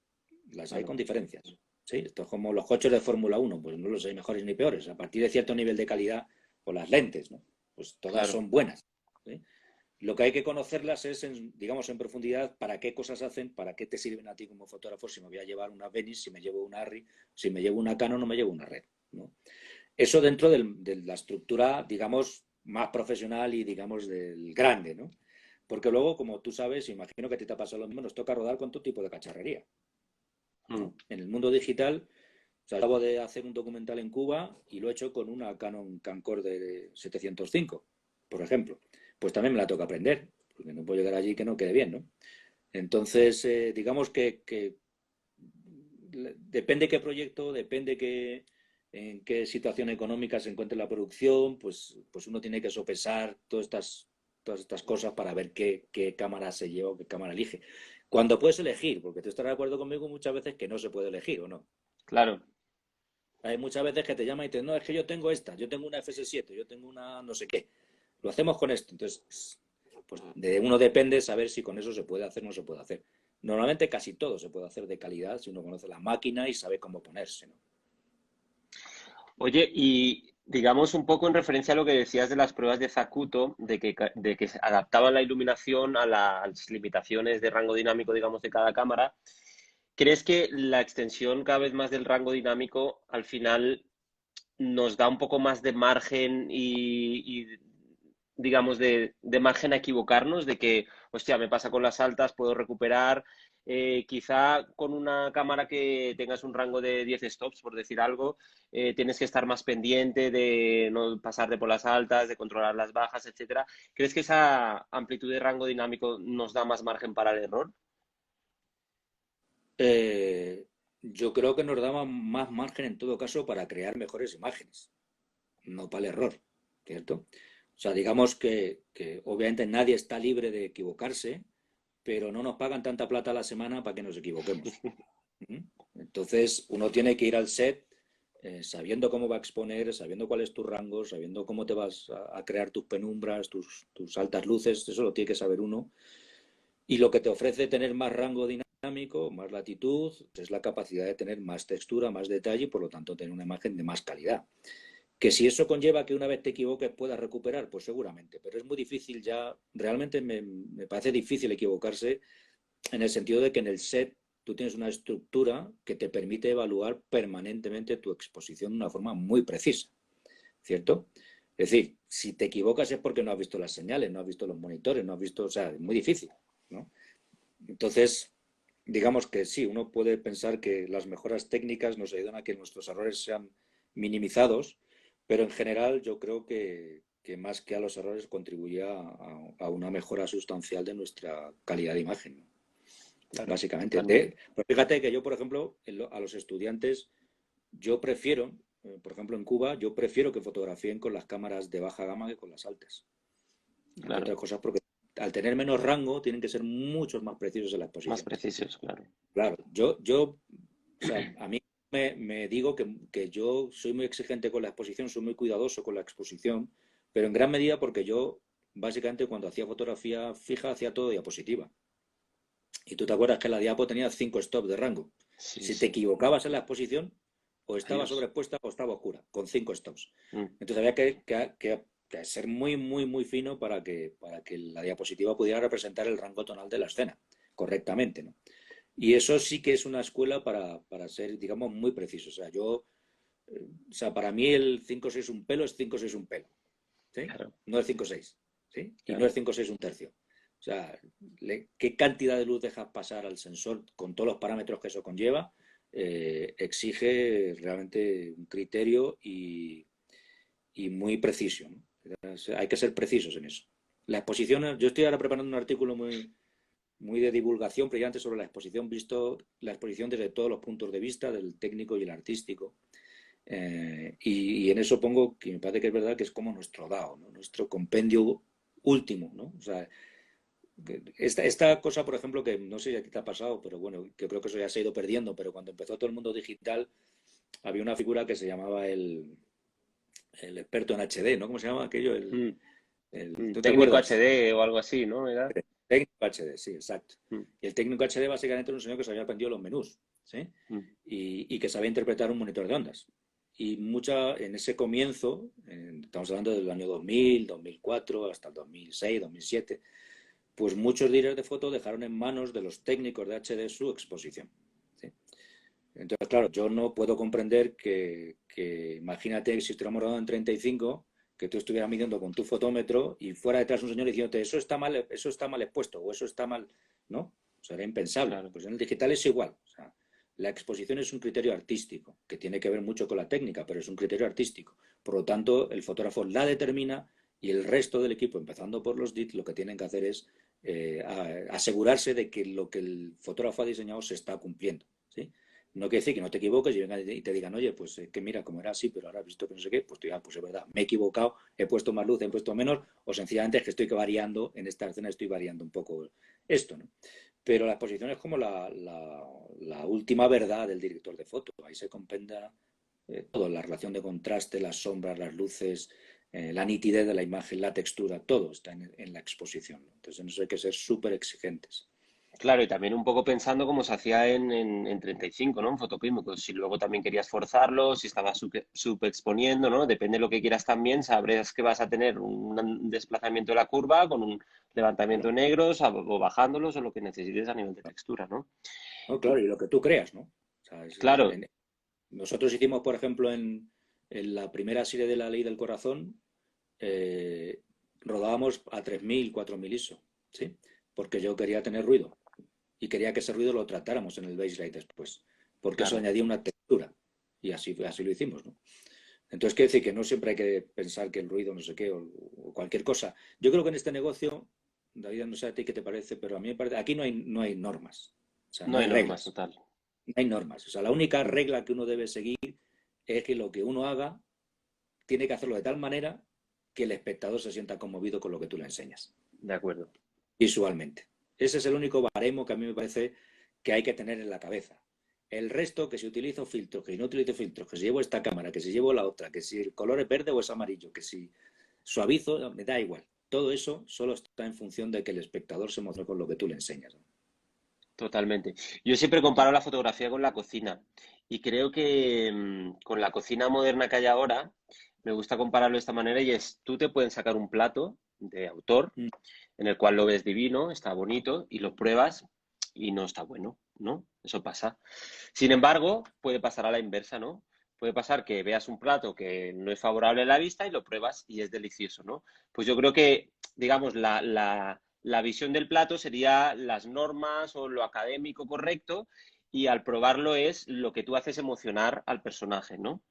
Las hay Claro. con diferencias. ¿Sí? Esto es como los coches de Fórmula 1, pues no los hay mejores ni peores. A partir de cierto nivel de calidad, o las lentes, ¿no? Pues todas Claro. son buenas. ¿Sí? Lo que hay que conocerlas es, digamos, en profundidad, para qué cosas hacen, para qué te sirven a ti como fotógrafo, si me voy a llevar una Venice, si me llevo una Arri, si me llevo una Canon o me llevo una Red, ¿no? Eso dentro de la estructura, digamos, más profesional y, digamos, del grande, ¿no? Porque luego, como tú sabes, imagino que a ti te ha pasado lo mismo, nos toca rodar con todo tipo de cacharrería, Mm. ¿no? En el mundo digital, o sea, acabo de hacer un documental en Cuba y lo he hecho con una Canon Camcorder 705, por ejemplo. Pues también me la toca aprender, porque no puedo llegar allí que no quede bien, ¿no? Entonces, digamos que depende qué proyecto, depende en qué situación económica se encuentre la producción, pues uno tiene que sopesar todas estas cosas para ver qué cámara se lleva o qué cámara elige. Cuando puedes elegir, porque tú estarás de acuerdo conmigo muchas veces que no se puede elegir o no. Claro. Hay muchas veces que te llaman y te dicen, no, es que yo tengo esta, yo tengo una FS7, yo tengo una no sé qué. Lo hacemos con esto. Entonces, pues de uno depende saber si con eso se puede hacer o no se puede hacer. Normalmente casi todo se puede hacer de calidad si uno conoce la máquina y sabe cómo ponerse, ¿no? Oye, y digamos un poco en referencia a lo que decías de las pruebas de Zacuto, de que se adaptaban la iluminación a las limitaciones de rango dinámico, digamos, de cada cámara. ¿Crees que la extensión cada vez más del rango dinámico al final nos da un poco más de margen digamos, de margen a equivocarnos, de que, hostia, me pasa con las altas, puedo recuperar? Quizá con una cámara que tengas un rango de 10 stops, por decir algo, tienes que estar más pendiente de no pasarte por las altas, de controlar las bajas, etcétera. ¿Crees que esa amplitud de rango dinámico nos da más margen para el error? Yo creo que nos daba más margen en todo caso para crear mejores imágenes, no para el error, ¿cierto? O sea, digamos que obviamente nadie está libre de equivocarse, pero no nos pagan tanta plata a la semana para que nos equivoquemos. ¿Mm? Entonces, uno tiene que ir al set sabiendo cómo va a exponer, sabiendo cuál es tu rango, sabiendo cómo te vas a crear tus penumbras, tus altas luces, eso lo tiene que saber uno. Y lo que te ofrece tener más rango dinámico, más latitud, es la capacidad de tener más textura, más detalle y por lo tanto tener una imagen de más calidad. Que si eso conlleva que una vez te equivoques puedas recuperar, pues seguramente, pero es muy difícil ya, realmente me parece difícil equivocarse en el sentido de que en el set tú tienes una estructura que te permite evaluar permanentemente tu exposición de una forma muy precisa, ¿cierto? Es decir, si te equivocas es porque no has visto las señales, no has visto los monitores, no has visto, o sea, es muy difícil, ¿no? Entonces, digamos que sí, uno puede pensar que las mejoras técnicas nos ayudan a que nuestros errores sean minimizados, pero en general yo creo que más que a los errores contribuye a una mejora sustancial de nuestra calidad de imagen, ¿no? Claro, Básicamente. totalmente. Pues fíjate que yo, por ejemplo, a los estudiantes, yo prefiero, por ejemplo, en Cuba, yo prefiero que fotografíen con las cámaras de baja gama que con las altas. Entre Claro. otras cosas porque al tener menos rango, tienen que ser muchos más precisos en la Más exposición. precisos, claro. Claro, o sea, a mí me digo que yo soy muy exigente con la exposición, soy muy cuidadoso con la exposición, pero en gran medida porque yo, básicamente, cuando hacía fotografía fija, hacía todo diapositiva. Y tú te acuerdas que la diapo tenía 5 stops de rango. Sí, Si te sí. equivocabas en la exposición, o estaba Adiós. sobreexpuesta o estaba oscura, con 5 stops. Mm, Entonces había que ser muy, muy, muy fino para que la diapositiva pudiera representar el rango tonal de la escena correctamente, ¿no? Y eso sí que es una escuela para ser, digamos, muy preciso. O sea, para mí el 5-6 un pelo es 5-6 un pelo, ¿sí? claro, No es 5-6, ¿sí? Y no claro. es 5-6 un tercio. O sea, qué cantidad de luz dejas pasar al sensor con todos los parámetros que eso conlleva, exige realmente un criterio y muy preciso, ¿no? O sea, hay que ser precisos en eso. La exposición, yo estoy ahora preparando un artículo muy de divulgación, precisamente sobre la exposición, visto la exposición desde todos los puntos de vista, del técnico y el artístico. Y en eso pongo que me parece que es verdad que es como nuestro DAO, ¿no? Nuestro compendio último, ¿no? O sea, esta cosa, por ejemplo, que no sé si a ti te ha pasado, pero bueno, que creo que eso ya se ha ido perdiendo, pero cuando empezó todo el mundo digital, había una figura que se llamaba el experto en HD, ¿no? ¿Cómo se llama aquello? Mm, ¿Tú te técnico acuerdas? HD o algo así, ¿no? ¿Era? Técnico HD, sí, exacto. Mm, Y el técnico HD básicamente era un señor que se había aprendido los menús, ¿sí? mm, Y que sabía interpretar un monitor de ondas. Y en ese comienzo, estamos hablando del año 2000, 2004, hasta el 2006, 2007, pues muchos directores de foto dejaron en manos de los técnicos de HD su exposición, ¿sí? Entonces, claro, yo no puedo comprender que imagínate que si estuviéramos rodando en 35, que tú estuvieras midiendo con tu fotómetro y fuera detrás un señor diciéndote eso está mal expuesto o eso está mal, ¿no? O sea, era impensable. claro. Pues en el digital es igual. O sea, la exposición es un criterio artístico, que tiene que ver mucho con la técnica, pero es un criterio artístico. Por lo tanto, el fotógrafo la determina y el resto del equipo, empezando por los DIT, lo que tienen que hacer es asegurarse de que lo que el fotógrafo ha diseñado se está cumpliendo, ¿sí? No quiere decir que no te equivoques y vengan y te digan, oye, pues que mira, como era así, pero ahora he visto que no sé qué, pues tú digas, pues es verdad, me he equivocado, he puesto más luz, he puesto menos, o sencillamente es que estoy variando, en esta escena estoy variando un poco esto, ¿no? Pero la exposición es como la última verdad del director de foto. Ahí se comprenda todo, la relación de contraste, las sombras, las luces, la nitidez de la imagen, la textura, todo está en la exposición, ¿no? Entonces en eso hay que ser súper exigentes. Claro, y también un poco pensando como se hacía en 35, ¿no? En fotopímico. Si luego también querías forzarlo, si estabas subexponiendo, ¿no? Depende de lo que quieras también, sabrás que vas a tener un desplazamiento de la curva con un levantamiento Claro, de negros o bajándolos o lo que necesites a nivel de textura, ¿no? no, claro, y lo que tú creas, ¿no? O sea, Claro, nosotros hicimos, por ejemplo, en la primera serie de La Ley del Corazón, eh, rodábamos a 3000, 4000 ISO, ¿sí? Porque yo quería tener ruido y quería que ese ruido lo tratáramos en el baseline después, porque eso claro. añadía una textura y así lo hicimos, ¿no? Entonces, quiere decir que no siempre hay que pensar que el ruido, no sé qué, o cualquier cosa. Yo creo que en este negocio, David, no sé a ti qué te parece, pero a mí me parece, aquí no hay normas, o sea, No no hay hay normas, reglas, total. no hay normas. O sea, la única Mm, regla que uno debe seguir es que lo que uno haga tiene que hacerlo de tal manera que el espectador se sienta conmovido con lo que tú le enseñas, de acuerdo. visualmente. Ese es el único baremo que a mí me parece que hay que tener en la cabeza. El resto, que si utilizo filtros, que si no utilizo filtros, que si llevo esta cámara, que si llevo la otra, que si el color es verde o es amarillo, que si suavizo, me da igual. Todo eso solo está en función de que el espectador se emocione con lo que tú le enseñas, ¿no? Totalmente. Yo siempre comparo la fotografía con la cocina y creo que con la cocina moderna que hay ahora, me gusta compararlo de esta manera y es, tú te pueden sacar un plato de autor Mm, en el cual lo ves divino, está bonito y lo pruebas y no está bueno, ¿no? Eso pasa. Sin embargo, puede pasar a la inversa, ¿no? Puede pasar que veas un plato que no es favorable a la vista y lo pruebas y es delicioso, ¿no? Pues yo creo que, digamos, la visión del plato sería las normas o lo académico correcto y al probarlo es lo que tú haces emocionar al personaje, ¿no?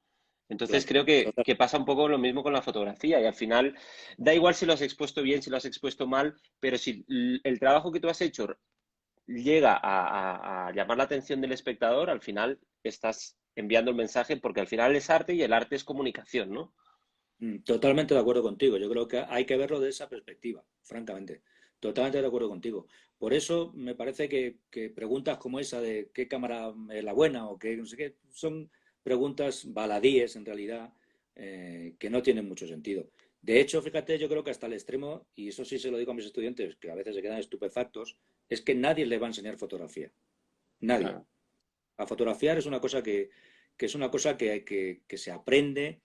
Entonces claro, creo que, total. que pasa un poco lo mismo con la fotografía y al final da igual si lo has expuesto bien, si lo has expuesto mal, pero si el trabajo que tú has hecho llega a llamar la atención del espectador, al final estás enviando el mensaje porque al final es arte y el arte es comunicación, ¿no? Totalmente de acuerdo contigo. Yo creo que hay que verlo de esa perspectiva, francamente. Totalmente de acuerdo contigo. Por eso me parece que preguntas como esa de qué cámara es la buena o qué no sé qué, son preguntas baladíes en realidad, que no tienen mucho sentido. De hecho, fíjate, yo creo que hasta el extremo, y eso sí se lo digo a mis estudiantes, que a veces se quedan estupefactos, es que nadie les va a enseñar fotografía. Nadie. Claro, A fotografiar es una cosa que es una cosa que se aprende,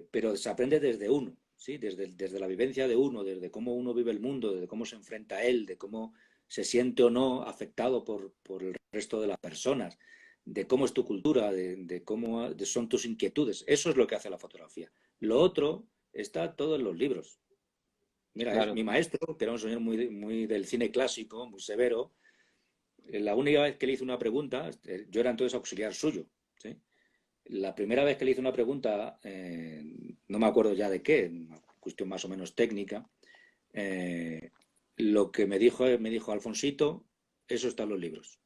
pero se aprende desde uno, ¿sí? Desde la vivencia de uno, desde cómo uno vive el mundo, desde cómo se enfrenta a él, de cómo se siente o no afectado por el resto de las personas, de cómo es tu cultura, de cómo son tus inquietudes. Eso es lo que hace la fotografía. Lo otro está todo en los libros. Mira, es mi claro. maestro, que era un señor muy del cine clásico, muy severo. La única vez que le hice una pregunta, yo era entonces auxiliar suyo, ¿sí? La primera vez que le hice una pregunta, no me acuerdo ya de qué, una cuestión más o menos técnica, eh, lo que me dijo, Alfonsito, eso está en los libros.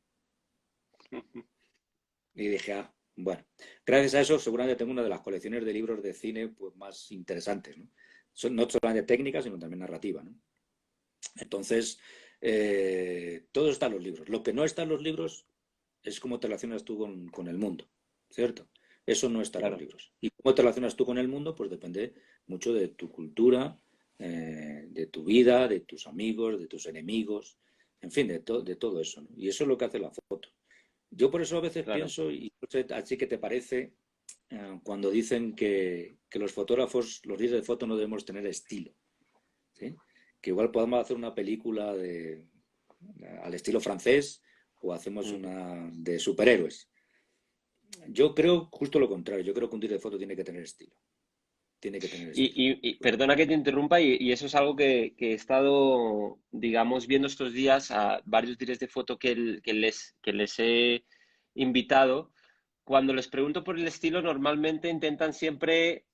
Y dije, ah, bueno, gracias a eso seguramente tengo una de las colecciones de libros de cine pues, más interesantes, ¿no? No solamente técnica, sino también narrativa, ¿no? Entonces, todo está en los libros. Lo que no está en los libros es cómo te relacionas tú con el mundo, ¿cierto? Eso no está en los Claro, libros. Y cómo te relacionas tú con el mundo, pues depende mucho de tu cultura, de tu vida, de tus amigos, de tus enemigos, en fin, de todo eso, ¿no? Y eso es lo que hace la foto. Yo por eso a veces claro. pienso, y no sé así que te parece, cuando dicen que los fotógrafos, los líderes de foto no debemos tener estilo, ¿sí? Que igual podamos hacer una película al estilo francés o hacemos Ujú. una de superhéroes. Yo creo justo lo contrario. Yo creo que un director de foto tiene que tener estilo. Tiene que tener estilo. Y perdona que te interrumpa, y eso es algo que he estado, digamos, viendo estos días a varios directores de foto que les he invitado. Cuando les pregunto por el estilo, normalmente intentan siempre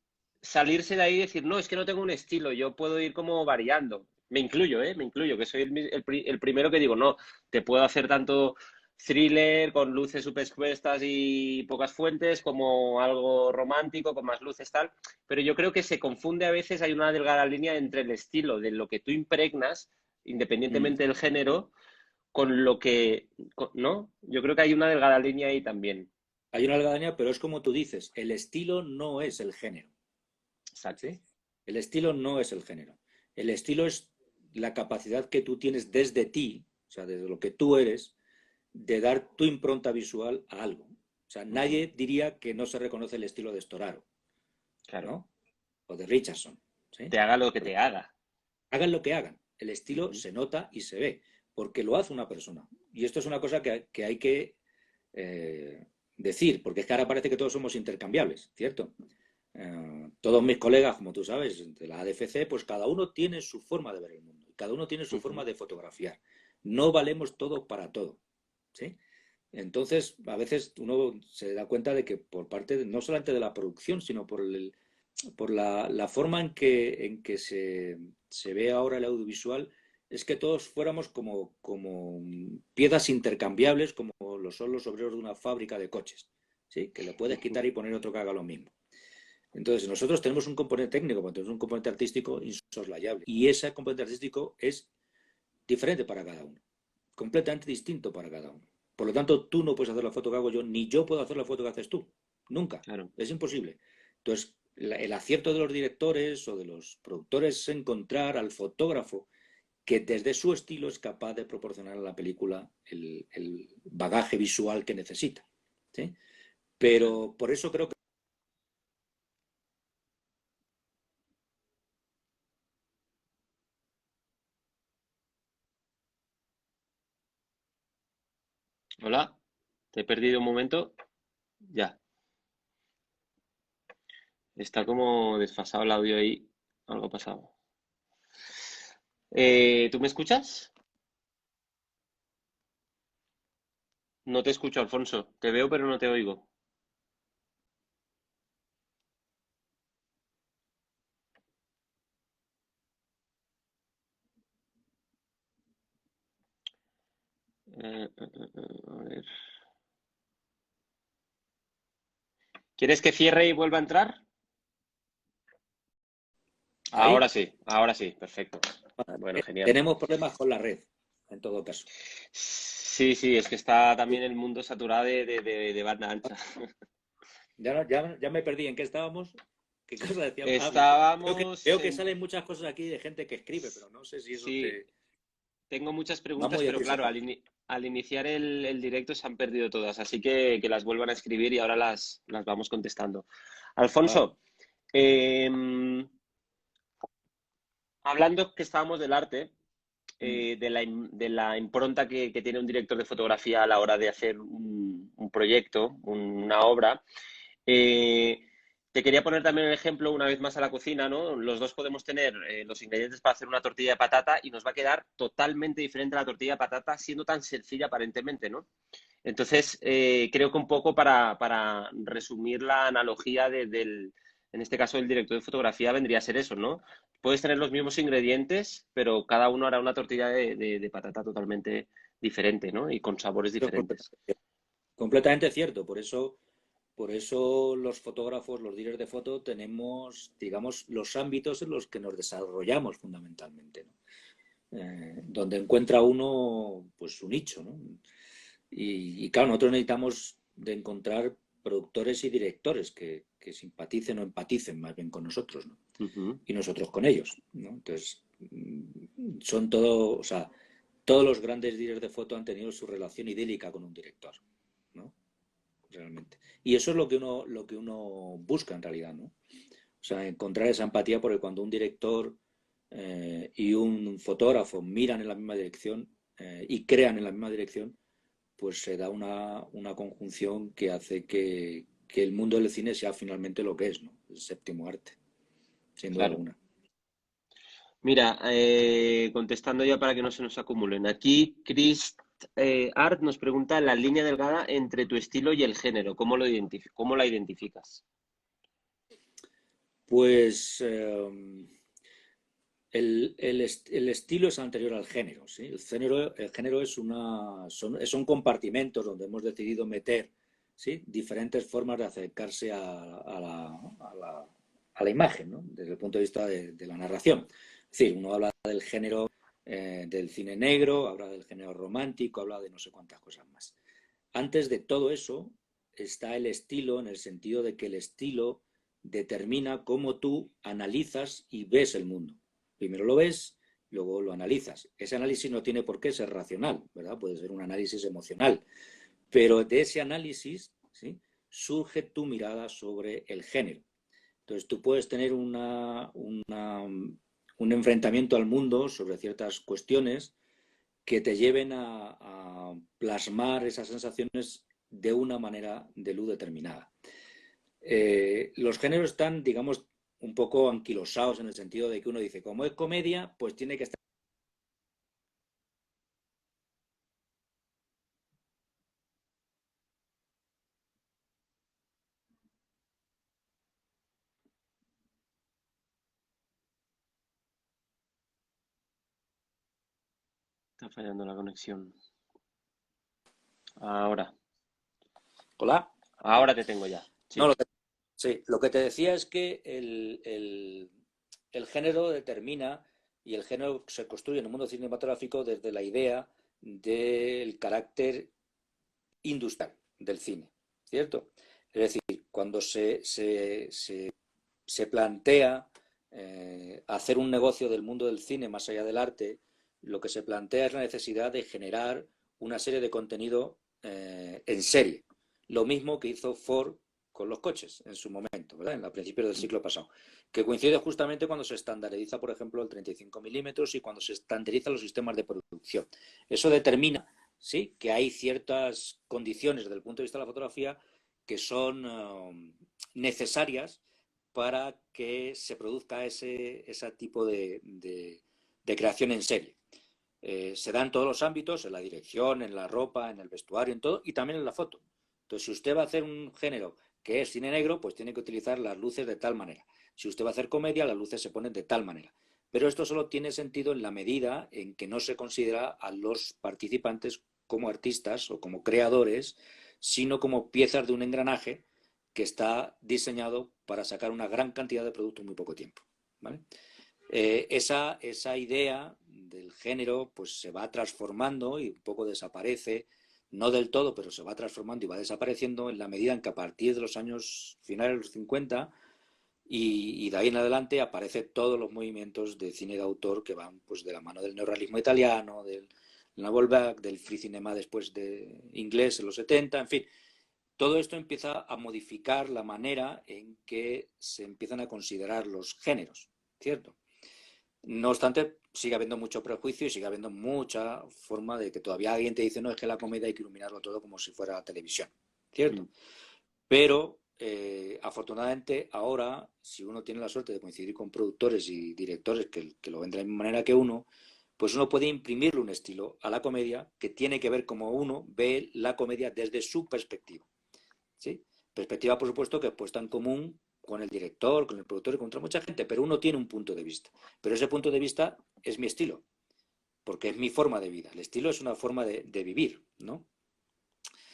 salirse de ahí y decir, no, es que no tengo un estilo, yo puedo ir como variando. Me incluyo, ¿eh? Me incluyo, que soy el primero que digo, no, te puedo hacer tanto thriller con luces superpuestas y pocas fuentes, como algo romántico con más luces, tal. Pero yo creo que se confunde a veces, hay una delgada línea entre el estilo de lo que tú impregnas, Mm. independientemente del género, con lo que, ¿no? Yo creo que hay una delgada línea ahí también. Hay una algaña, pero es como tú dices, el estilo no es el género. Exacto. ¿Sí? El estilo no es el género. El estilo es la capacidad que tú tienes desde ti, o sea, desde lo que tú eres, de dar tu impronta visual a algo. O sea, Ujú. nadie diría que no se reconoce el estilo de Storaro, Claro. ¿no? O de Richardson, ¿sí? Te haga lo que Porque te haga. hagan lo que hagan, el estilo Ujú. se nota y se ve, porque lo hace una persona. Y esto es una cosa que hay que decir, porque es que ahora parece que todos somos intercambiables, ¿cierto? Todos mis colegas, como tú sabes, de la ADFC, pues cada uno tiene su forma de ver el mundo, cada uno tiene su forma Ujú. de fotografiar. No valemos todo para todo, ¿sí? Entonces, a veces uno se da cuenta de que por parte no solamente de la producción, sino por la forma en que se ve ahora el audiovisual, es que todos fuéramos como piezas intercambiables, como lo son los obreros de una fábrica de coches, ¿sí? Que le puedes quitar y poner otro que haga lo mismo. Entonces, nosotros tenemos un componente técnico, pero tenemos un componente artístico insoslayable. Y ese componente artístico es diferente para cada uno, completamente distinto para cada uno. Por lo tanto, tú no puedes hacer la foto que hago yo, ni yo puedo hacer la foto que haces tú. Nunca. Claro. Es imposible. Entonces, el acierto de los directores o de los productores es encontrar al fotógrafo que desde su estilo es capaz de proporcionar a la película el bagaje visual que necesita. ¿Sí? Claro. Pero por eso creo que... Hola, te he perdido un momento. Ya, está como desfasado el audio ahí. Algo ha pasado. ¿Tú me escuchas? No te escucho, Alfonso. Te veo, pero no te oigo. A ver. ¿Quieres que cierre y vuelva a entrar? ¿Ahí? Ahora sí, perfecto. Bueno, genial. Tenemos problemas con la red, en todo caso. Sí, sí, es que está también el mundo saturado de banda ancha. Ya me perdí. ¿En qué estábamos? ¿Qué cosa decíamos? Veo que Estábamos salen muchas cosas aquí de gente que escribe, pero no sé si eso Sí, te... tengo muchas Va preguntas, muy pero deprisa claro, todo. al iniciar el directo se han perdido todas, así que las vuelvan a escribir y ahora las vamos contestando. Vale. Alfonso, em, hablando que estábamos del arte, Mm. de la impronta que tiene un director de fotografía a la hora de hacer un proyecto, una obra. Eh, Te quería poner también el ejemplo una vez más a la cocina, ¿no? Los dos podemos tener los ingredientes para hacer una tortilla de patata y nos va a quedar totalmente diferente la tortilla de patata siendo tan sencilla aparentemente, ¿no? Entonces, creo que un poco para resumir la analogía en este caso, el director de fotografía vendría a ser eso, ¿no? Puedes tener los mismos ingredientes, pero cada uno hará una tortilla de patata totalmente diferente, ¿no? Y con sabores Eso es diferentes. completamente cierto. Por eso los fotógrafos, los directores de foto, tenemos, digamos, los ámbitos en los que nos desarrollamos fundamentalmente, ¿no? Donde encuentra uno, pues, su nicho, ¿no? Y claro, nosotros necesitamos de encontrar productores y directores que simpaticen o empaticen más bien con nosotros, ¿no? Ujú. Y nosotros con ellos, ¿no? Entonces, son todo, o sea, todos los grandes directores de foto han tenido su relación idílica con un director, ¿no? Realmente. Y eso es lo que uno busca en realidad, ¿no? O sea, encontrar esa empatía porque cuando un director y un fotógrafo miran en la misma dirección y crean en la misma dirección, pues se da una conjunción que hace que el mundo del cine sea finalmente lo que es, ¿no? El séptimo arte, sin duda Claro. alguna. Mira, contestando ya para que no se nos acumulen. Aquí Chris Art nos pregunta la línea delgada entre tu estilo y el género. ¿Cómo la identificas? Pues el estilo es anterior al género, ¿sí? El género es son compartimentos donde hemos decidido meter, ¿sí? Diferentes formas de acercarse a la imagen, ¿no? Desde el punto de vista de la narración. Es decir, uno habla del género del cine negro, habla del género romántico, habla de no sé cuántas cosas más. Antes de todo eso está el estilo en el sentido de que el estilo determina cómo tú analizas y ves el mundo. Primero lo ves, luego lo analizas. Ese análisis no tiene por qué ser racional, ¿verdad? Puede ser un análisis emocional, pero de ese análisis, ¿sí?, surge tu mirada sobre el género. Entonces tú puedes tener un enfrentamiento al mundo sobre ciertas cuestiones que te lleven a plasmar esas sensaciones de una manera de luz determinada. Los géneros están, digamos, un poco anquilosados en el sentido de que uno dice, como es comedia, pues tiene que estar... Está fallando la conexión. Ahora, Hola. ahora te tengo ya. No, Sí. sí, lo que te decía es que el género determina y el género se construye en el mundo cinematográfico desde la idea del carácter industrial del cine, ¿cierto? Es decir, cuando se plantea hacer un negocio del mundo del cine más allá del arte, lo que se plantea es la necesidad de generar una serie de contenido en serie. Lo mismo que hizo Ford con los coches en su momento, ¿verdad? En a principios del siglo pasado, que coincide justamente cuando se estandariza, por ejemplo, el 35 milímetros y cuando se estandarizan los sistemas de producción. Eso determina, sí, que hay ciertas condiciones desde el punto de vista de la fotografía que son necesarias para que se produzca ese tipo de creación en serie. Se da en todos los ámbitos, en la dirección, en la ropa, en el vestuario, en todo, y también en la foto. Entonces, si usted va a hacer un género que es cine negro, pues tiene que utilizar las luces de tal manera. Si usted va a hacer comedia, las luces se ponen de tal manera. Pero esto solo tiene sentido en la medida en que no se considera a los participantes como artistas o como creadores, sino como piezas de un engranaje que está diseñado para sacar una gran cantidad de producto en muy poco tiempo, ¿vale? esa idea del género pues se va transformando y un poco desaparece, no del todo, pero se va transformando y va desapareciendo en la medida en que a partir de los años finales de los 50 y de ahí en adelante aparecen todos los movimientos de cine de autor que van pues de la mano del neorrealismo italiano, del novel vague, del free cinema después de inglés en los 70, en fin. Todo esto empieza a modificar la manera en que se empiezan a considerar los géneros, ¿cierto? No obstante, sigue habiendo mucho prejuicio y sigue habiendo mucha forma de que todavía alguien te dice, no, es que la comedia hay que iluminarlo todo como si fuera televisión, ¿cierto? Pero afortunadamente ahora, si uno tiene la suerte de coincidir con productores y directores que lo ven de la misma manera que uno, pues uno puede imprimirle un estilo a la comedia que tiene que ver como uno ve la comedia desde su perspectiva, ¿sí? Perspectiva, por supuesto, que es puesta en común con el director, con el productor y contra mucha gente, pero uno tiene un punto de vista. Pero ese punto de vista es mi estilo, porque es mi forma de vida. El estilo es una forma de vivir, ¿no?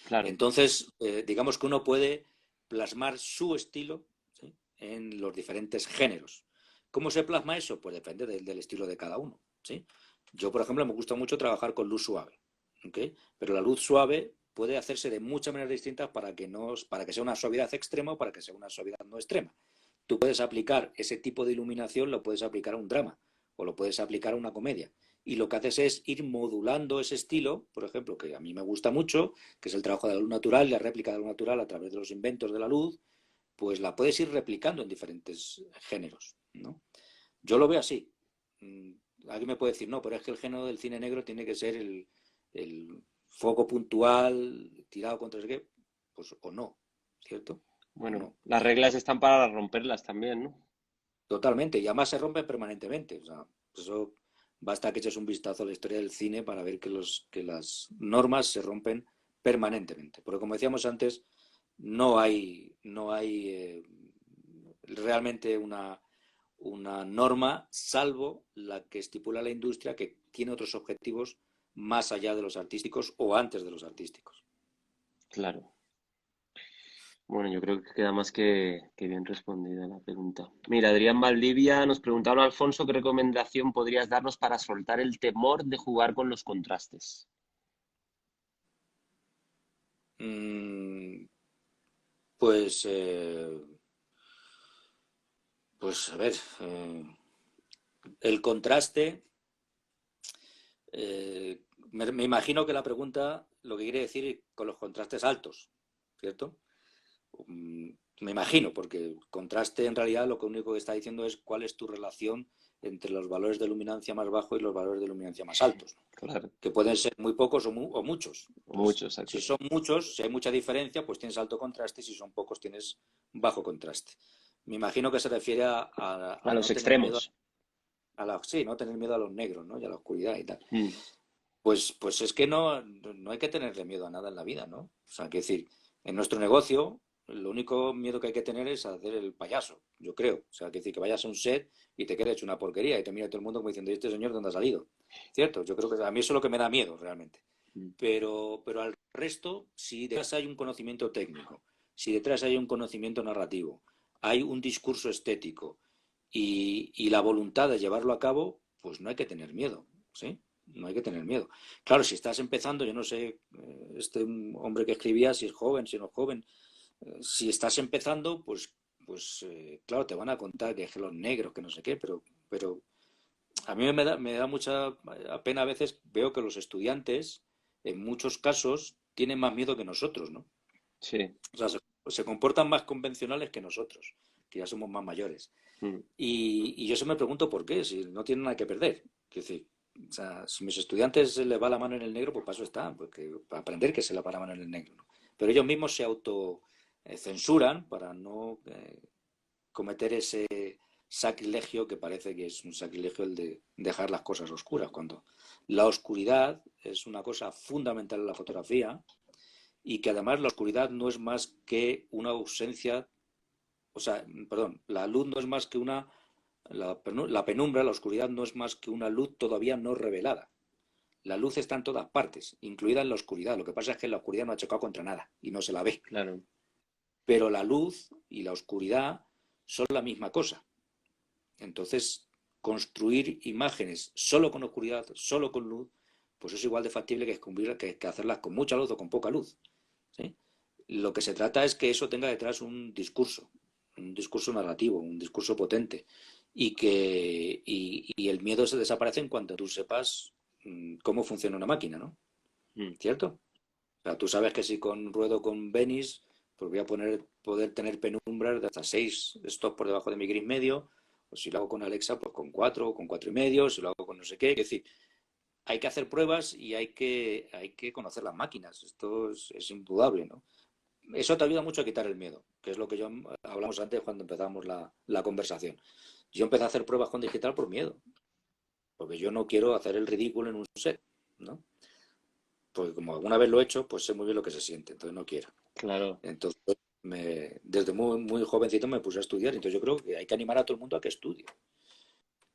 Claro. Entonces, digamos que uno puede plasmar su estilo, ¿sí?, en los diferentes géneros. ¿Cómo se plasma eso? Pues depende del estilo de cada uno, ¿sí? Yo, por ejemplo, me gusta mucho trabajar con luz suave, ¿okay? Pero la luz suave puede hacerse de muchas maneras distintas para que sea una suavidad extrema o para que sea una suavidad no extrema. Tú puedes aplicar ese tipo de iluminación, lo puedes aplicar a un drama o lo puedes aplicar a una comedia. Y lo que haces es ir modulando ese estilo, por ejemplo, que a mí me gusta mucho, que es el trabajo de la luz natural y la réplica de la luz natural a través de los inventos de la luz, pues la puedes ir replicando en diferentes géneros, ¿no? Yo lo veo así. Alguien me puede decir, no, pero es que el género del cine negro tiene que ser el foco puntual, tirado contra el qué, pues o no, ¿cierto? O Bueno, no. las reglas están para romperlas también, ¿no? Totalmente, y además se rompen permanentemente. O sea, eso basta que eches un vistazo a la historia del cine para ver que las normas se rompen permanentemente. Porque como decíamos antes, no hay realmente una norma salvo la que estipula la industria que tiene otros objetivos más allá de los artísticos o antes de los artísticos. Claro. Bueno, yo creo que queda más que bien respondida la pregunta. Mira, Adrián Valdivia nos preguntaba, Alfonso, ¿qué recomendación podrías darnos para soltar el temor de jugar con los contrastes? Mm, pues, pues a ver, el contraste. Me imagino que la pregunta lo que quiere decir con los contrastes altos, ¿cierto? Mm, Me imagino, porque el contraste en realidad lo único que está diciendo es cuál es tu relación entre los valores de luminancia más bajos y los valores de luminancia más altos, ¿no? Claro, Que pueden ser muy pocos o muchos. Entonces, muchos, si exacto. son muchos, si hay mucha diferencia, pues tienes alto contraste, y si son pocos tienes bajo contraste. Me imagino que se refiere A a los no tener miedo extremos. sí, no tener miedo a los negros, ¿no? Y a la oscuridad y tal. Mm, Pues es que no hay que tenerle miedo a nada en la vida, ¿no? O sea, que decir, en nuestro negocio, lo único miedo que hay que tener es a hacer el payaso, yo creo. O sea, que decir, que vayas a un set y te quede hecho una porquería y te mira todo el mundo como diciendo, ¿y este señor dónde ha salido? ¿Cierto? Yo creo que a mí eso es lo que me da miedo realmente. mm. Pero al resto, si detrás hay un conocimiento técnico, si detrás hay un conocimiento narrativo, hay un discurso estético y la voluntad de llevarlo a cabo, pues no hay que tener miedo, ¿sí? No hay que tener miedo. Claro, si estás empezando, yo no sé, este hombre que escribía, si es joven, si no es joven, si estás empezando, pues claro, te van a contar que es que los negros, que no sé qué, pero a mí me da mucha pena a veces, veo que los estudiantes, en muchos casos, tienen más miedo que nosotros, ¿no? Sí. O sea, se comportan más convencionales que nosotros, que ya somos más mayores. Mm. Y yo se me pregunto por qué, si no tienen nada que perder. Quiero decir, o sea, si a mis estudiantes se les va la mano en el negro, pues para eso está, porque, para aprender que se les va la mano en el negro, ¿no? Pero ellos mismos se auto censuran para no cometer ese sacrilegio que parece que es un sacrilegio el de dejar las cosas oscuras, cuando la oscuridad es una cosa fundamental en la fotografía y que además la oscuridad no es más que una ausencia, o sea, perdón, la luz no es más que la penumbra, la oscuridad no es más que una luz todavía no revelada. La luz está en todas partes, incluida en la oscuridad. Lo que pasa es que la oscuridad no ha chocado contra nada y no se la ve. Claro. Pero la luz y la oscuridad son la misma cosa. Entonces, construir imágenes solo con oscuridad, solo con luz, pues es igual de factible que hacerlas con mucha luz o con poca luz, ¿sí? Lo que se trata es que eso tenga detrás un discurso narrativo, un discurso potente, y el miedo se desaparece en cuanto tú sepas cómo funciona una máquina, ¿no? Mm. ¿Cierto? O sea, tú sabes que si ruedo con Venice, pues voy a poder tener penumbras de hasta 6 stops por debajo de mi gris medio, o si lo hago con Alexa, pues con 4 o con 4,5, si lo hago con no sé qué. Es decir, hay que hacer pruebas y hay que conocer las máquinas. Esto es indudable, ¿no? Eso te ayuda mucho a quitar el miedo, que es lo que yo hablamos antes cuando empezamos la conversación. Yo empecé a hacer pruebas con digital por miedo, porque yo no quiero hacer el ridículo en un set, ¿no? Porque como alguna vez lo he hecho, pues sé muy bien lo que se siente, entonces no quiero. Claro, Entonces, desde muy, muy jovencito me puse a estudiar, entonces yo creo que hay que animar a todo el mundo a que estudie.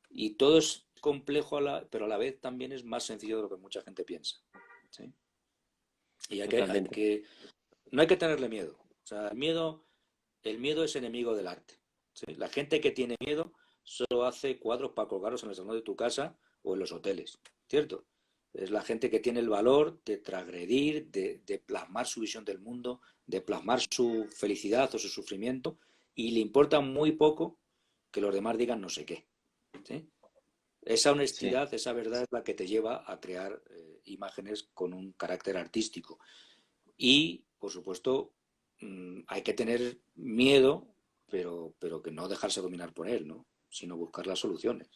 Y todo es complejo, pero a la vez también es más sencillo de lo que mucha gente piensa, ¿sí? Y totalmente. no hay que tenerle miedo. O sea, el miedo es enemigo del arte, ¿sí? La gente que tiene miedo solo hace cuadros para colgarlos en el salón de tu casa o en los hoteles, ¿cierto? Es la gente que tiene el valor de transgredir, de plasmar su visión del mundo, de plasmar su felicidad o su sufrimiento, y le importa muy poco que los demás digan no sé qué, ¿sí? Esa Sí, honestidad, esa verdad es la que te lleva a crear imágenes con un carácter artístico. Y, por supuesto, hay que tener miedo, pero que no dejarse dominar por él, ¿no? Sino buscar las soluciones.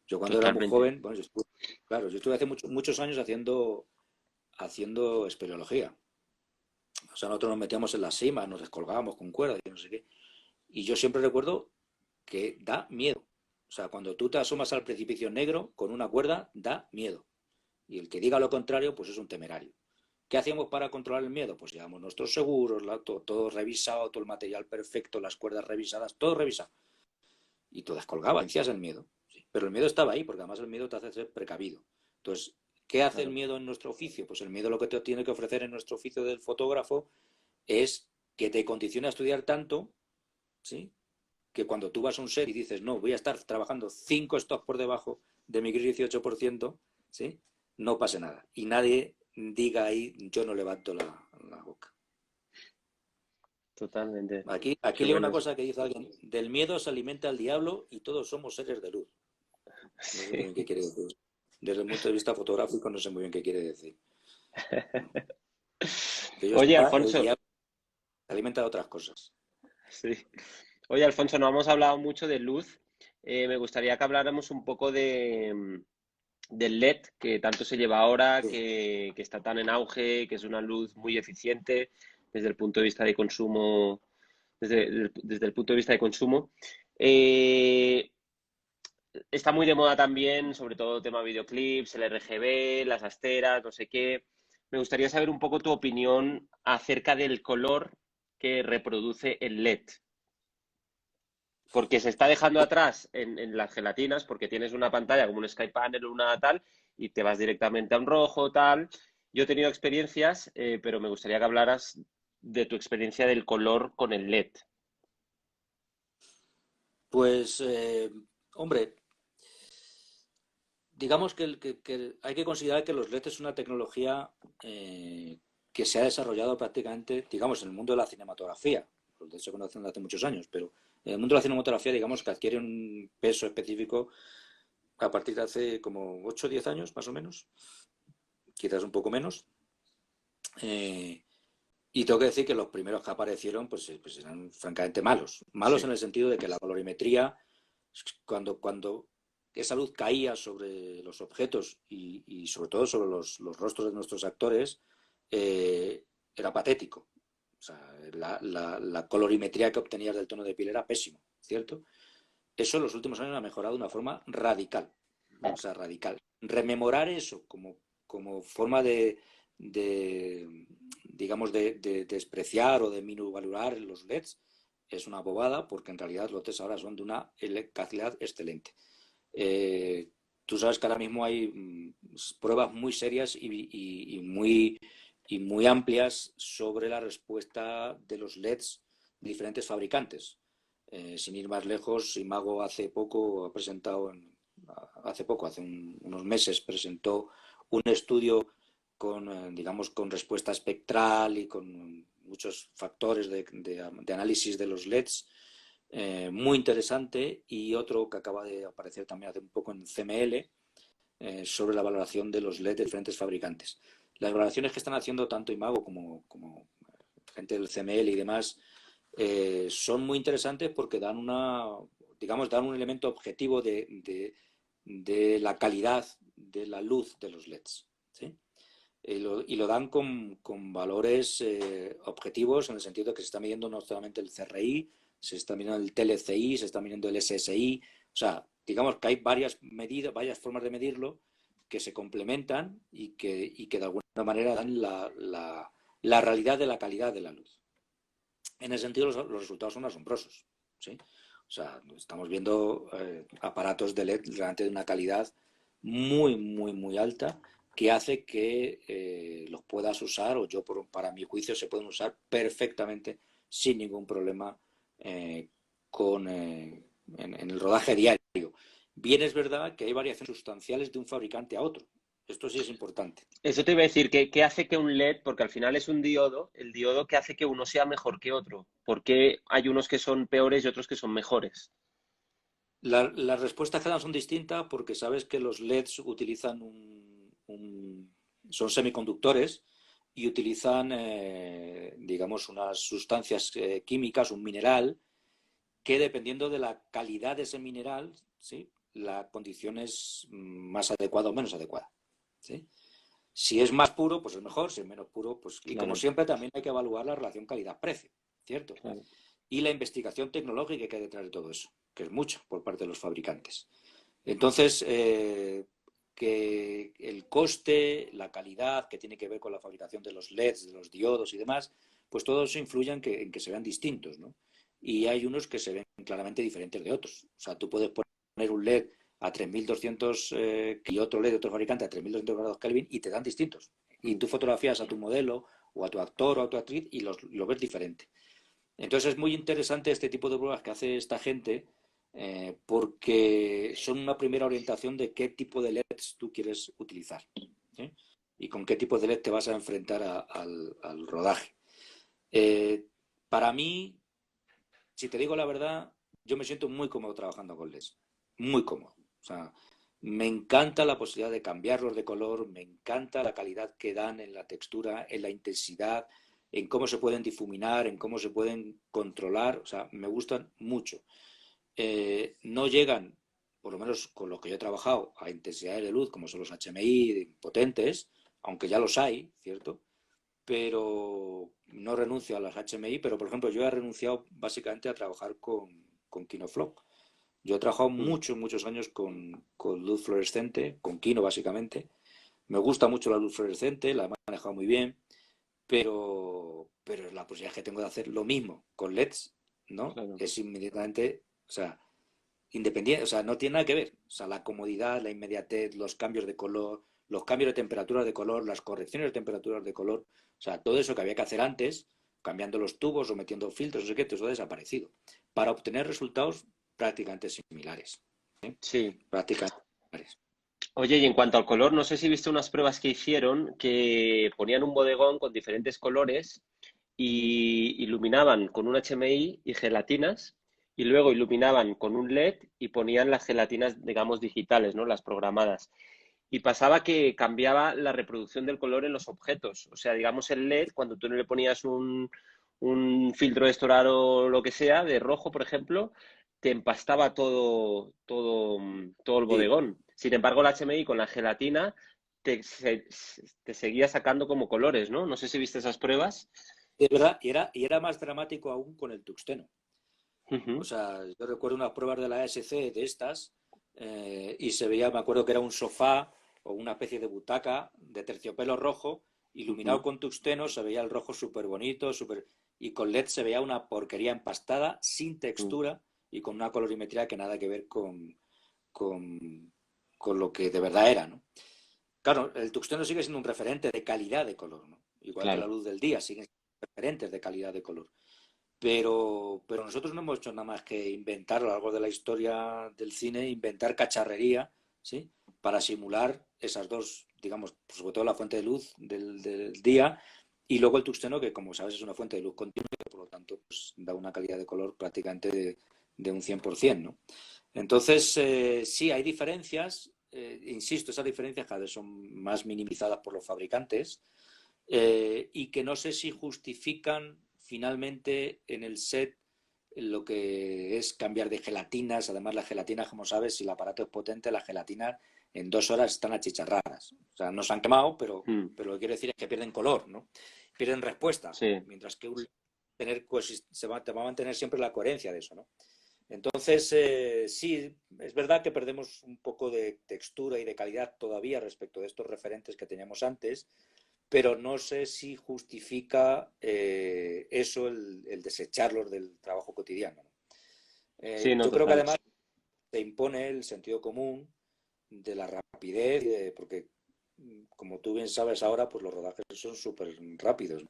Yo cuando era muy totalmente. joven, bueno, claro, yo estuve hace muchos años haciendo espeleología. O sea, nosotros nos metíamos en las cimas, nos descolgábamos con cuerdas y no sé qué. Y yo siempre recuerdo que da miedo. O sea, cuando tú te asomas al precipicio negro con una cuerda, da miedo. Y el que diga lo contrario, pues es un temerario. ¿Qué hacíamos para controlar el miedo? Pues llevamos nuestros seguros, todo revisado, todo el material perfecto, las cuerdas revisadas, todo revisado. Y tú descolgabas, vencías el miedo. Sí. Pero el miedo estaba ahí, porque además el miedo te hace ser precavido. Entonces, ¿qué hace el Claro. miedo en nuestro oficio? Pues el miedo lo que te tiene que ofrecer en nuestro oficio del fotógrafo es que te condicione a estudiar tanto, ¿sí? Que cuando tú vas a un set y dices, no, voy a estar trabajando 5 stocks por debajo de mi gris 18%, ¿sí? No pase nada. Y nadie diga ahí, yo no levanto la boca. Totalmente. Aquí Qué leo una bueno eso. cosa que dice alguien, del miedo se alimenta el diablo y todos somos seres de luz. No sé muy Sí. bien qué quiere decir. Desde el punto de vista fotográfico no sé muy bien qué quiere decir. Que yo Oye, sepa, el Alfonso, diablo se alimenta de otras cosas. sí. Oye, Alfonso, no hemos hablado mucho de luz. Me gustaría que habláramos un poco del LED, que tanto se lleva ahora, que está tan en auge, que es una luz muy eficiente desde el punto de vista de consumo, desde el punto de vista de consumo. Eh, Está muy de moda también, sobre todo el tema videoclips, el RGB, las asteras, no sé qué. Me gustaría saber un poco tu opinión acerca del color que reproduce el LED, porque se está dejando atrás en las gelatinas, porque tienes una pantalla como un Sky Panel o una tal, y te vas directamente a un rojo, tal. Yo he tenido experiencias, pero me gustaría que hablaras de tu experiencia del color con el LED. Pues, hombre, digamos que hay que considerar que los LED es una tecnología que se ha desarrollado prácticamente, digamos, en el mundo de la cinematografía. Los LED se conocen desde hace muchos años, pero en el mundo de la cinematografía, digamos, que adquiere un peso específico a partir de hace como 8 o 10 años, más o menos, quizás un poco menos. Eh, y tengo que decir que los primeros que aparecieron pues eran francamente malos. Malos en Sí, el sentido de que la colorimetría, cuando esa luz caía sobre los objetos y sobre todo sobre los rostros de nuestros actores, era patético. O sea, la colorimetría que obtenías del tono de piel era pésimo, ¿cierto? Eso en los últimos años ha mejorado de una forma radical. O sea, radical. Rememorar eso como forma de digamos, de despreciar o de minusvalorar los LEDs es una bobada porque en realidad los LEDs ahora son de una calidad excelente. Tú sabes que ahora mismo hay pruebas muy serias y muy amplias sobre la respuesta de los LEDs de diferentes fabricantes. Sin ir más lejos, Imago hace poco, hace unos meses, presentó un estudio con, digamos, con respuesta espectral y con muchos factores de análisis de los LEDs, muy interesante, y otro que acaba de aparecer también hace un poco en CML, sobre la valoración de los LED de diferentes fabricantes. Las valoraciones que están haciendo tanto Imago como gente del CML y demás son muy interesantes porque dan dan un elemento objetivo de la calidad de la luz de los LEDs, ¿sí? Y lo dan con valores objetivos, en el sentido de que se está midiendo no solamente el CRI, se está midiendo el TLCI, se está midiendo el SSI. O sea, digamos que hay varias medidas, varias formas de medirlo que se complementan y que de alguna manera dan la realidad de la calidad de la luz. En ese sentido, los resultados son asombrosos, ¿sí? O sea, estamos viendo aparatos de LED realmente de una calidad muy, muy, muy alta, que hace que los puedas usar, o para mi juicio, se pueden usar perfectamente sin ningún problema eh, en el rodaje diario. Bien, es verdad que hay variaciones sustanciales de un fabricante a otro. Esto sí es importante. Eso te iba a decir, ¿qué hace que un LED, porque al final es un diodo, el diodo que hace que uno sea mejor que otro? ¿Por qué hay unos que son peores y otros que son mejores? Las respuestas que dan son distintas porque sabes que los LEDs utilizan son semiconductores y utilizan, digamos, unas sustancias químicas, un mineral, que dependiendo de la calidad de ese mineral, ¿sí?, la condición es más adecuada o menos adecuada, ¿sí? Si es más puro, pues es mejor; si es menos puro, pues... Y como Claro, siempre, también hay que evaluar la relación calidad-precio, ¿cierto? claro. Y la investigación tecnológica que hay detrás de todo eso, que es mucho por parte de los fabricantes. Entonces, que el coste, la calidad, que tiene que ver con la fabricación de los LEDs, de los diodos y demás, pues todo eso influye en que se vean distintos, ¿no? Y hay unos que se ven claramente diferentes de otros. O sea, tú puedes poner un LED a 3200 y otro LED de otro fabricante a 3200 grados Kelvin y te dan distintos. Y tú fotografías a tu modelo o a tu actor o a tu actriz y lo ves diferente. Entonces es muy interesante este tipo de pruebas que hace esta gente, porque son una primera orientación de qué tipo de LEDs tú quieres utilizar, ¿sí?, y con qué tipo de LED te vas a enfrentar al rodaje. Eh, para mí, si te digo la verdad, yo me siento muy cómodo trabajando con LEDs, muy cómodo. O sea, me encanta la posibilidad de cambiarlos de color, me encanta la calidad que dan en la textura, en la intensidad, en cómo se pueden difuminar, en cómo se pueden controlar. O sea, me gustan mucho. No llegan, por lo menos con lo que yo he trabajado, a intensidades de luz como son los HMI potentes, aunque ya los hay, ¿cierto? Pero no renuncio a las HMI. Pero, por ejemplo, yo he renunciado básicamente a trabajar con Kinoflow. Yo he trabajado Mm. muchos, muchos años con luz fluorescente, con Kino básicamente. Me gusta mucho la luz fluorescente, la he manejado muy bien, pero la posibilidad que tengo de hacer lo mismo con LEDs, ¿no? Claro. Es inmediatamente, o sea, independiente, o sea, no tiene nada que ver. O sea, la comodidad, la inmediatez, los cambios de color, los cambios de temperaturas de color, las correcciones de temperaturas de color, o sea, todo eso que había que hacer antes, cambiando los tubos o metiendo filtros, no sé qué, todo eso ha desaparecido, para obtener resultados prácticamente similares, ¿sí? Sí. Prácticamente similares. Oye, y en cuanto al color, no sé si viste unas pruebas que hicieron que ponían un bodegón con diferentes colores y iluminaban con un HMI y gelatinas, y luego iluminaban con un LED y ponían las gelatinas, digamos, digitales, ¿no? Las programadas. Y pasaba que cambiaba la reproducción del color en los objetos. O sea, digamos, el LED, cuando tú no le ponías un filtro de estorar o lo que sea, de rojo, por ejemplo, te empastaba todo el Sí, bodegón. Sin embargo, el HMI con la gelatina te seguía sacando como colores, ¿no? No sé si viste esas pruebas. es verdad, y era más dramático aún con el tuxteno. O Ujú, sea, yo recuerdo unas pruebas de la ASC de estas, y se veía, me acuerdo que era un sofá o una especie de butaca de terciopelo rojo, iluminado ujú. con tuxteno. Se veía el rojo súper bonito, y con LED se veía una porquería empastada, sin Mm. textura y con una colorimetría que nada que ver con, con lo que de verdad era, ¿no? Claro, el tuxteno sigue siendo un referente de calidad de color, ¿no? Igual que la Claro. luz del día, siguen siendo referentes de calidad de color. pero nosotros no hemos hecho nada más que inventar a lo largo de la historia del cine, inventar cacharrería, ¿sí? Para simular esas dos, digamos, pues sobre todo la fuente de luz del día y luego el tungsteno, que como sabes es una fuente de luz continua y que por lo tanto pues, da una calidad de color prácticamente de un 100%, ¿no? Entonces, sí, hay diferencias, insisto, esas diferencias cada vez son más minimizadas por los fabricantes, y que no sé si justifican finalmente en el set lo que es cambiar de gelatinas. Además, las gelatinas, como sabes, si el aparato es potente, las gelatinas en 2 horas están achicharradas. O sea, no se han quemado, Mm, pero lo que quiero decir es que pierden color, ¿no? Pierden respuesta, sí, mientras que te va a mantener siempre la coherencia de eso, ¿no? Entonces, sí, es verdad que perdemos un poco de textura y de calidad todavía respecto de estos referentes que teníamos antes, pero no sé si justifica eso el desecharlos del trabajo cotidiano, ¿no? sí, no, Yo creo que total. además se impone el sentido común de la rapidez, porque como tú bien sabes ahora, pues los rodajes son súper rápidos, ¿no?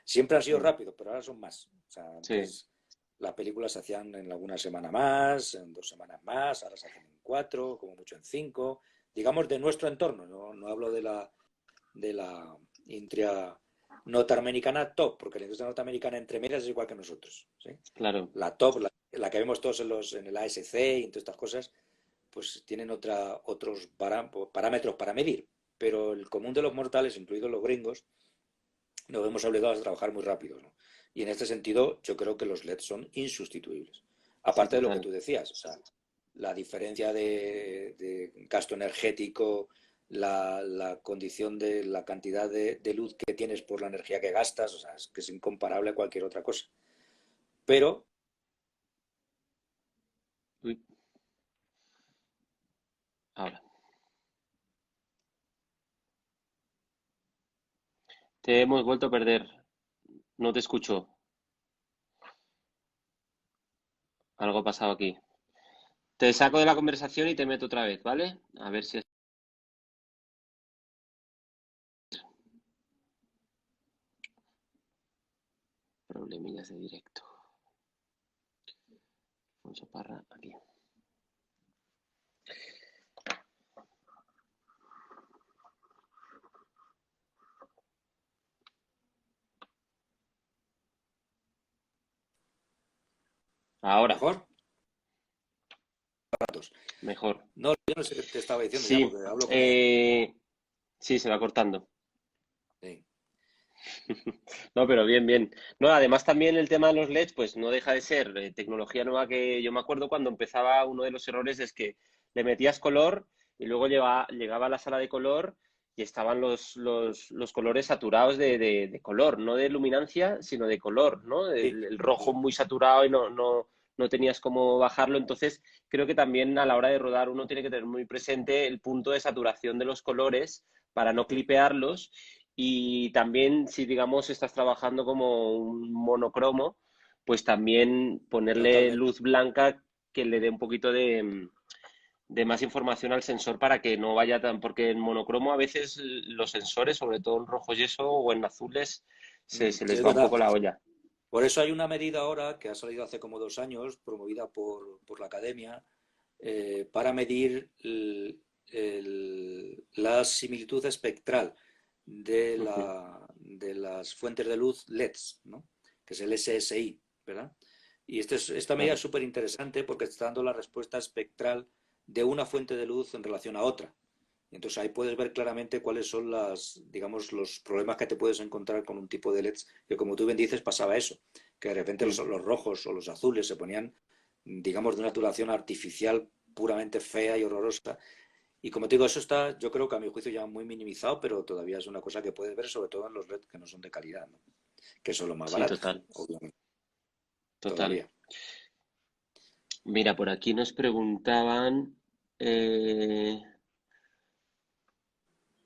Siempre han sido Mm, rápidos, pero ahora son más. O sea, sí, antes las películas se hacían en alguna semana más, en 2 semanas más, ahora se hacen en 4, como mucho en 5. Digamos de nuestro entorno, no hablo de la industria norteamericana top, porque la industria norteamericana entre medias es igual que nosotros, ¿sí? claro. La top, la que vemos todos en el ASC y en todas estas cosas, pues tienen otros parámetros para medir. Pero el común de los mortales, incluidos los gringos, nos vemos obligados a trabajar muy rápido, ¿no? Y en este sentido, yo creo que los LEDs son insustituibles. Sí, Aparte de lo que total. tú decías, o sea, la diferencia de gasto energético, la condición de la cantidad de luz que tienes por la energía que gastas, o sea, es que es incomparable a cualquier otra cosa. Pero, Uy, ahora. Te hemos vuelto a perder. No te escucho. Algo ha pasado aquí. Te saco de la conversación y te meto otra vez, ¿vale? A ver si es problemillas de directo. Alfonso Parra, aquí. Ahora, ¿mejor? Ratos. mejor. No, yo no sé qué te estaba diciendo ya, Sí, porque hablo con él. sí, se va cortando. Sí. No, pero bien, bien. No, además también el tema de los LEDs, pues no deja de ser tecnología nueva que yo me acuerdo cuando empezaba, uno de los errores es que le metías color y luego llegaba a la sala de color y estaban los colores saturados de color, no de luminancia, sino de color, ¿no? Sí, El rojo muy saturado y no tenías cómo bajarlo. Entonces, creo que también a la hora de rodar uno tiene que tener muy presente el punto de saturación de los colores para no sí, clipearlos y también, si digamos estás trabajando como un monocromo, pues también ponerle totalmente. luz blanca que le dé un poquito de más información al sensor para que no vaya tan, porque en monocromo a veces los sensores, sobre todo en rojos y eso, o en azules, se Sí, les es va un verdad. poco la olla. Por eso hay una medida ahora que ha salido hace como 2 años, promovida por la academia, para medir la similitud espectral Ujú, de las fuentes de luz LEDs, ¿no? Que es el SSI, ¿verdad? Y esta medida es claro. súper interesante porque está dando la respuesta espectral de una fuente de luz en relación a otra. Entonces ahí puedes ver claramente cuáles son digamos, los problemas que te puedes encontrar con un tipo de LEDs, que como tú bien dices pasaba eso, que de repente Mm. los rojos o los azules se ponían, digamos, de una saturación artificial puramente fea y horrorosa. Y como te digo, eso está, yo creo que a mi juicio ya muy minimizado, pero todavía es una cosa que puedes ver, sobre todo en los LEDs que no son de calidad, ¿no? Que son los más Sí, baratos, total, obviamente, total. todavía. Mira, por aquí nos preguntaban, eh,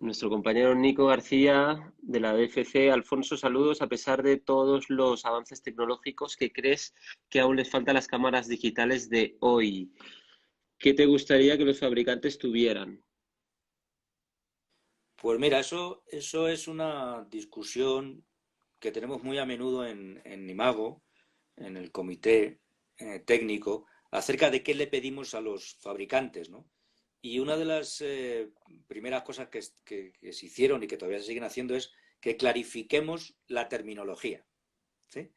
nuestro compañero Nico García de la DFC, Alfonso, saludos. A pesar de todos los avances tecnológicos, ¿qué crees que aún les faltan las cámaras digitales de hoy? ¿Qué te gustaría que los fabricantes tuvieran? Pues mira, eso es una discusión que tenemos muy a menudo en Imago, en el comité técnico acerca de qué le pedimos a los fabricantes, ¿no? Y una de las primeras cosas que se hicieron y que todavía se siguen haciendo es que clarifiquemos la terminología, ¿sí?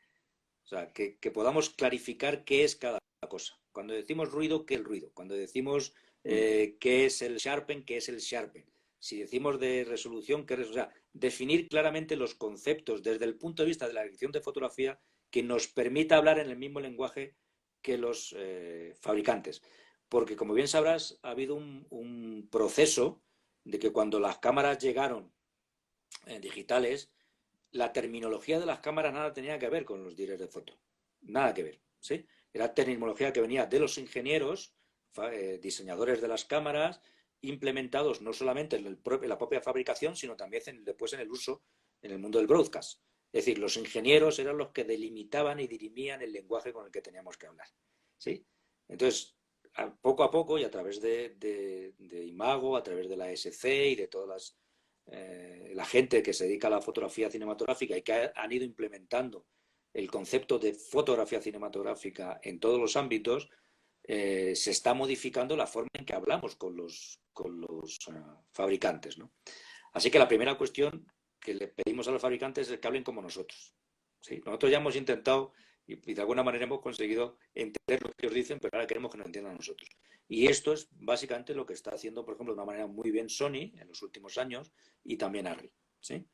O sea, que podamos clarificar qué es cada cosa. Cuando decimos ruido, ¿qué es el ruido? Cuando decimos qué es el sharpen, ¿qué es el sharpen? Si decimos de resolución, ¿qué es? O sea, definir claramente los conceptos desde el punto de vista de la dirección de fotografía que nos permita hablar en el mismo lenguaje que los fabricantes. Porque, como bien sabrás, ha habido un proceso de que cuando las cámaras llegaron digitales, la terminología de las cámaras nada tenía que ver con los directores de foto. Nada que ver, ¿sí? Era terminología que venía de los ingenieros, diseñadores de las cámaras, implementados no solamente en la propia fabricación, sino también después en el uso en el mundo del broadcast. Es decir, los ingenieros eran los que delimitaban y dirimían el lenguaje con el que teníamos que hablar, ¿sí? Entonces, poco a poco y a través de Imago, a través de la SC y de todas la gente que se dedica a la fotografía cinematográfica y que han ido implementando el concepto de fotografía cinematográfica en todos los ámbitos, se está modificando la forma en que hablamos con los fabricantes, ¿no? Así que la primera cuestión que le pedimos a los fabricantes es que hablen como nosotros, ¿sí? Nosotros ya hemos intentado y de alguna manera hemos conseguido entender lo que ellos dicen, pero ahora queremos que nos entiendan a nosotros. Y esto es básicamente lo que está haciendo, por ejemplo, de una manera muy bien Sony en los últimos años y también Arri, ¿sí?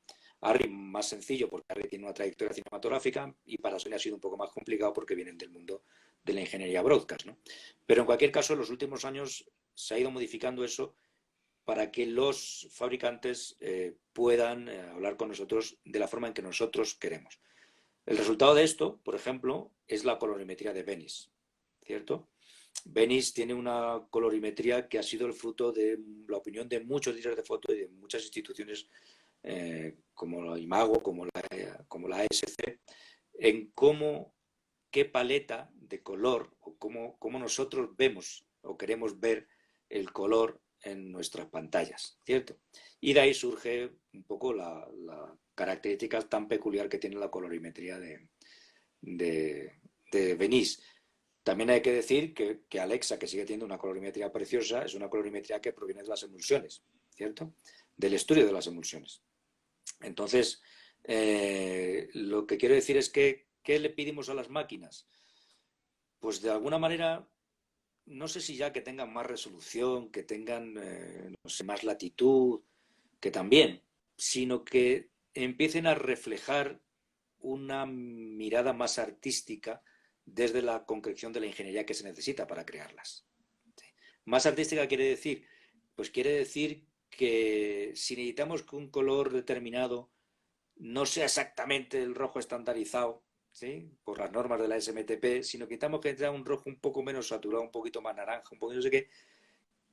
Arri más sencillo porque Arri tiene una trayectoria cinematográfica y para Sony ha sido un poco más complicado porque vienen del mundo de la ingeniería broadcast, ¿no? Pero en cualquier caso, en los últimos años se ha ido modificando eso para que los fabricantes puedan hablar con nosotros de la forma en que nosotros queremos. El resultado de esto, por ejemplo, es la colorimetría de Venice, ¿cierto? Venice tiene una colorimetría que ha sido el fruto de la opinión de muchos directores de foto y de muchas instituciones como la Imago, como la ASC, en qué paleta de color o cómo nosotros vemos o queremos ver el color en nuestras pantallas, ¿cierto? Y de ahí surge un poco la característica tan peculiar que tiene la colorimetría de Venice. También hay que decir que Alexa, que sigue teniendo una colorimetría preciosa, es una colorimetría que proviene de las emulsiones, ¿cierto? Del estudio de las emulsiones. Entonces, lo que quiero decir es que, ¿qué le pedimos a las máquinas? Pues de alguna manera, no sé si ya que tengan más resolución, que tengan, no sé, más latitud, que también, sino que empiecen a reflejar una mirada más artística desde la concreción de la ingeniería que se necesita para crearlas. ¿Sí? Más artística quiere decir, pues quiere decir que si necesitamos que un color determinado no sea exactamente el rojo estandarizado, ¿sí? Por las normas de la SMTP, sino que necesitamos que sea un rojo un poco menos saturado, un poquito más naranja, un poquito no sé qué,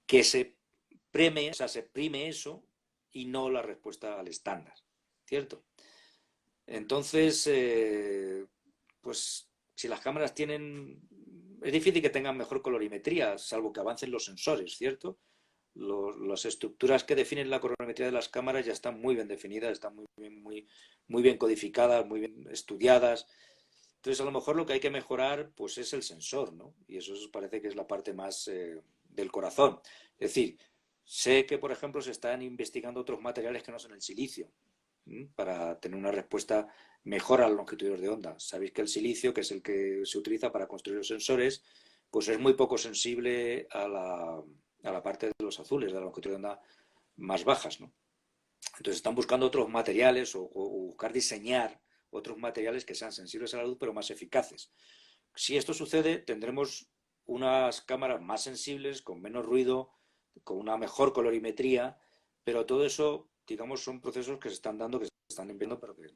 que se preme, o sea, se prime eso y no la respuesta al estándar, ¿cierto? Entonces, pues si las cámaras tienen... Es difícil que tengan mejor colorimetría, salvo que avancen los sensores, ¿cierto? Las estructuras que definen la colorimetría de las cámaras ya están muy bien definidas, están muy bien codificadas, muy bien estudiadas. Entonces, a lo mejor lo que hay que mejorar pues es el sensor, ¿no? Y eso parece que es la parte más del corazón. Es decir, sé que, por ejemplo, se están investigando otros materiales que no son el silicio, para tener una respuesta mejor a las longitudes de onda. Sabéis que el silicio, que es el que se utiliza para construir los sensores, pues es muy poco sensible a la parte de los azules, de la longitud de onda más bajas, ¿no? Entonces están buscando otros materiales o buscar diseñar otros materiales que sean sensibles a la luz pero más eficaces. Si esto sucede, tendremos unas cámaras más sensibles, con menos ruido, con una mejor colorimetría, pero todo eso, digamos, son procesos que se están dando, que se están enviando, pero que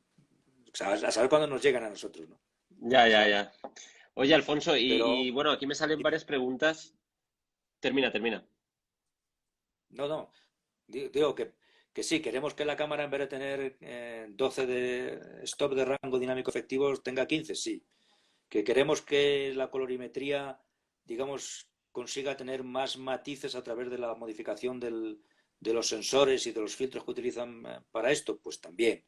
a saber cuándo nos llegan a nosotros, ¿no? Ya, ya, ¿Sabes? ya. Oye, Alfonso, y Pero, bueno, aquí me salen varias preguntas. Termina, termina. no, no, digo que sí, queremos que la cámara en vez de tener 12 de stop de rango dinámico efectivos tenga 15, sí. Que queremos que la colorimetría, digamos, consiga tener más matices a través de la modificación de los sensores y de los filtros que utilizan para esto, pues también.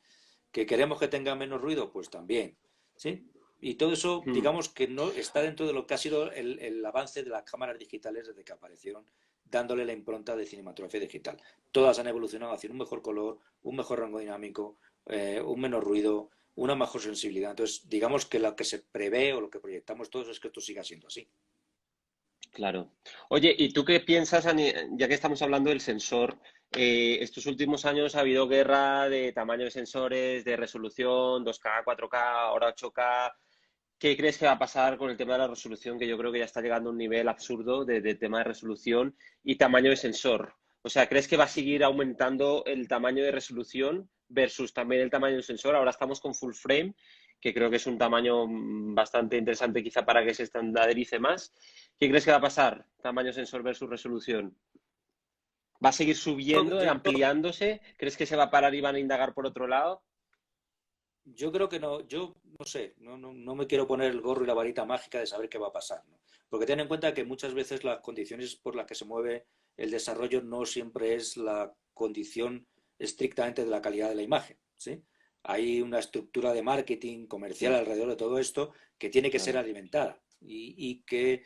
Que queremos que tenga menos ruido, pues también. ¿Sí? Y todo eso, Mm, digamos que no está dentro de lo que ha sido el avance de las cámaras digitales desde que aparecieron, dándole la impronta de cinematografía digital. Todas han evolucionado hacia un mejor color, un mejor rango dinámico, un menos ruido, una mejor sensibilidad. Entonces, digamos que lo que se prevé o lo que proyectamos todos es que esto siga siendo así. claro. Oye, ¿y tú qué piensas, ya que estamos hablando del sensor? Estos últimos años ha habido guerra de tamaño de sensores, de resolución, 2K, 4K, ahora 8K. ¿Qué crees que va a pasar con el tema de la resolución? Que yo creo que ya está llegando a un nivel absurdo de tema de resolución y tamaño de sensor. O sea, ¿crees que va a seguir aumentando el tamaño de resolución versus también el tamaño del sensor? Ahora estamos con full frame, que creo que es un tamaño bastante interesante quizá para que se estandarice más. ¿Qué crees que va a pasar? Tamaño sensor versus resolución. ¿Va a seguir subiendo, Yo, ampliándose? ¿Crees que se va a parar y van a indagar por otro lado? yo creo que no, yo no sé, no me quiero poner el gorro y la varita mágica de saber qué va a pasar, ¿no? Porque ten en cuenta que muchas veces las condiciones por las que se mueve el desarrollo no siempre es la condición estrictamente de la calidad de la imagen, ¿sí? Hay una estructura de marketing comercial Ya, alrededor de todo esto que tiene que ser claro. alimentada y que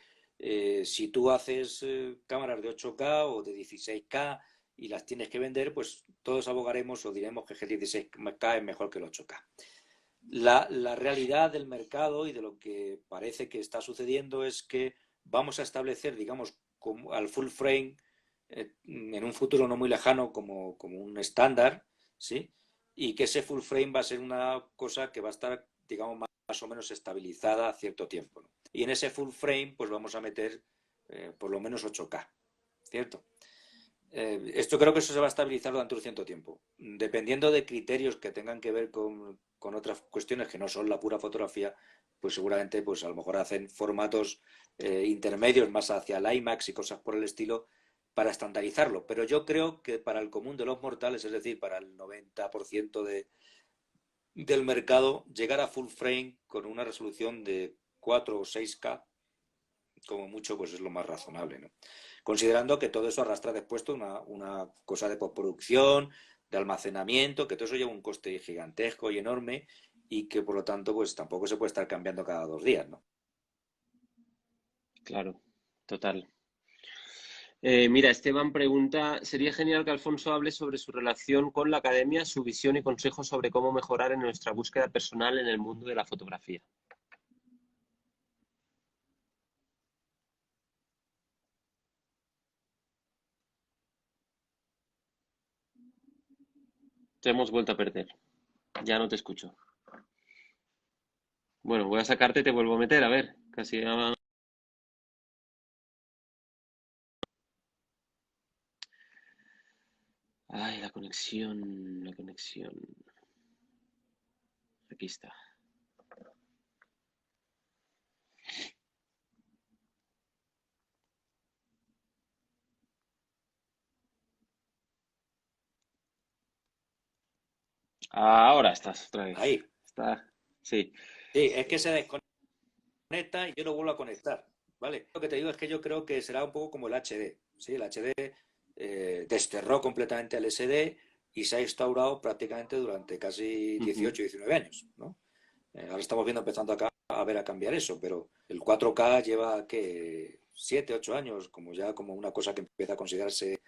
si tú haces cámaras de 8K o de 16K y las tienes que vender, pues todos abogaremos o diremos que el 16K es mejor que el 8K. La realidad del mercado y de lo que parece que está sucediendo es que vamos a establecer, digamos, como al full frame en un futuro no muy lejano como un estándar, ¿sí? Y que ese full frame va a ser una cosa que va a estar, digamos, más o menos estabilizada a cierto tiempo, ¿no? Y en ese full frame, pues vamos a meter por lo menos 8K, ¿cierto? Esto creo que eso se va a estabilizar durante un cierto tiempo, dependiendo de criterios que tengan que ver con otras cuestiones que no son la pura fotografía, pues seguramente pues a lo mejor hacen formatos intermedios más hacia el IMAX y cosas por el estilo para estandarizarlo. Pero yo creo que para el común de los mortales, es decir, para el 90% del mercado, llegar a full frame con una resolución de 4 o 6K como mucho, pues es lo más razonable, ¿no? Considerando que todo eso arrastra después una cosa de postproducción, de almacenamiento, que todo eso lleva un coste gigantesco y enorme y que por lo tanto pues tampoco se puede estar cambiando cada 2 días, ¿no? Claro, total. Mira, Esteban pregunta, sería genial que Alfonso hable sobre su relación con la academia, su visión y consejos sobre cómo mejorar en nuestra búsqueda personal en el mundo de la fotografía. Te hemos vuelto a perder. Ya no te escucho. Bueno, voy a sacarte y te vuelvo a meter, a ver. Casi. Ay, la conexión, la conexión. Aquí está. Ahora estás otra vez. Ahí. Está. Sí. Sí, es que se desconecta y yo lo vuelvo a conectar, ¿vale? Lo que te digo es que yo creo que será un poco como el HD, ¿sí? El HD desterró completamente al SD y se ha instaurado prácticamente durante casi Ujú. 18 19 años, ¿no? Ahora estamos viendo empezando a ver a cambiar eso, pero el 4K lleva que 7, 8 años, como ya como una cosa que empieza a considerarse.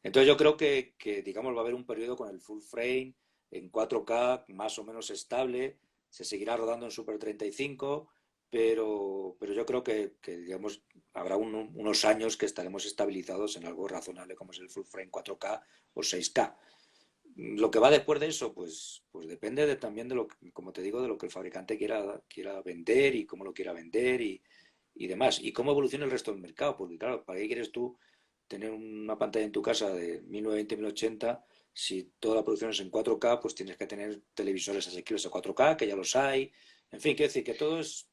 Entonces yo creo que, digamos, va a haber un periodo con el full frame en 4K más o menos estable, se seguirá rodando en Super 35, pero yo creo digamos, habrá unos años que estaremos estabilizados en algo razonable como es el full frame 4K o 6K. Lo que va después de eso, pues depende también de lo que, como te digo, de lo que el fabricante quiera vender y cómo lo quiera vender y demás. Y cómo evoluciona el resto del mercado, porque claro, ¿para qué quieres tú tener una pantalla en tu casa de 1090, 1080? Si toda la producción es en 4K, pues tienes que tener televisores asequibles a 4K, que ya los hay. En fin, quiero decir que todo es.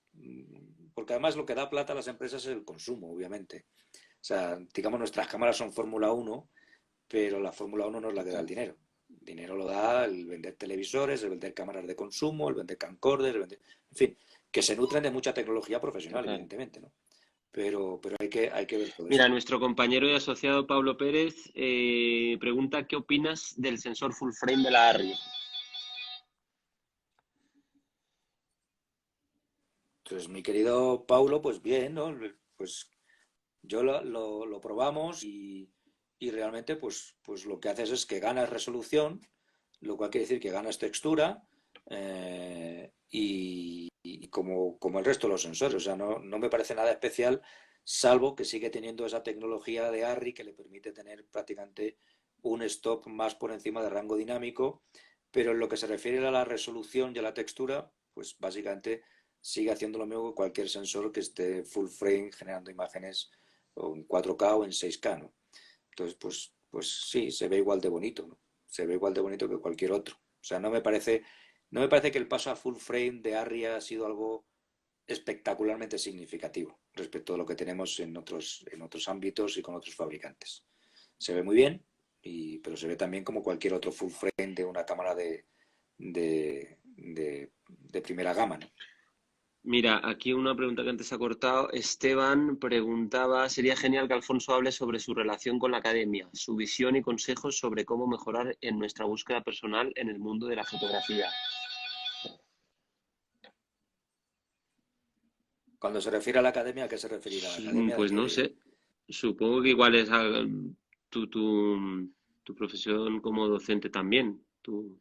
Porque además lo que da plata a las empresas es el consumo, obviamente. O sea, digamos, nuestras cámaras son Fórmula 1, pero la Fórmula 1 no es la que da el Total. dinero. El dinero lo da el vender televisores, el vender cámaras de consumo, el vender camcorders, en fin, que se nutren de mucha tecnología profesional, Total. evidentemente, ¿no? Pero hay que ver todo Mira, esto. nuestro compañero y asociado Pablo Pérez pregunta qué opinas del sensor full frame de la Arri. Entonces, mi querido Paulo, pues bien, ¿no? Pues yo lo probamos y realmente pues lo que haces es que ganas resolución, lo cual quiere decir que ganas textura y como el resto de los sensores. O sea, no me parece nada especial, salvo que sigue teniendo esa tecnología de ARRI que le permite tener prácticamente un stop más por encima del rango dinámico, pero en lo que se refiere a la resolución y a la textura, pues básicamente sigue haciendo lo mismo que cualquier sensor que esté full frame generando imágenes o en 4K o en 6K, ¿no? Entonces, pues sí, se ve igual de bonito, ¿no? Se ve igual de bonito que cualquier otro. O sea, no me parece que el paso a full frame de ARRI ha sido algo espectacularmente significativo respecto a lo que tenemos en otros ámbitos y con otros fabricantes. Se ve muy bien, pero se ve también como cualquier otro full frame de una cámara de primera gama, ¿no? Mira, aquí una pregunta que antes ha cortado. Esteban preguntaba, sería genial que Alfonso hable sobre su relación con la academia, su visión y consejos sobre cómo mejorar en nuestra búsqueda personal en el mundo de la fotografía. Cuando se refiere a la academia, ¿a qué se referirá? ¿A la academia de Pues qué? no sé, supongo que igual es tu, tu, tu profesión como docente también, tu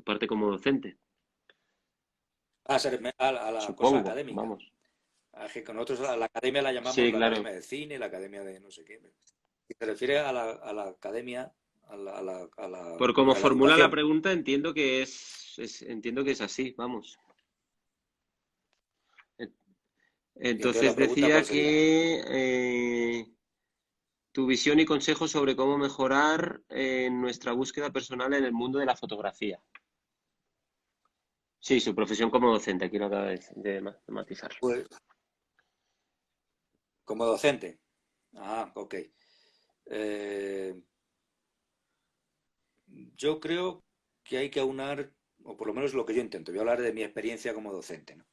parte como docente, A la cosa supongo, académica. vamos. Que con nosotros a la academia la llamamos Sí, la claro. academia de cine, la academia de no sé qué. Si se refiere a la academia, Por cómo a la formula la educación. pregunta, entiendo que entiendo que es así, vamos. Y entonces la Entonces pregunta, decía ¿cuál sería? que tu visión y consejos sobre cómo mejorar nuestra búsqueda personal en el mundo de la fotografía. Sí, su profesión como docente, aquí lo acaba de matizar. Pues como docente. Ah, ok. Eh, yo creo que hay que aunar, o por lo menos lo que yo intento, voy a hablar de mi experiencia como docente, ¿no?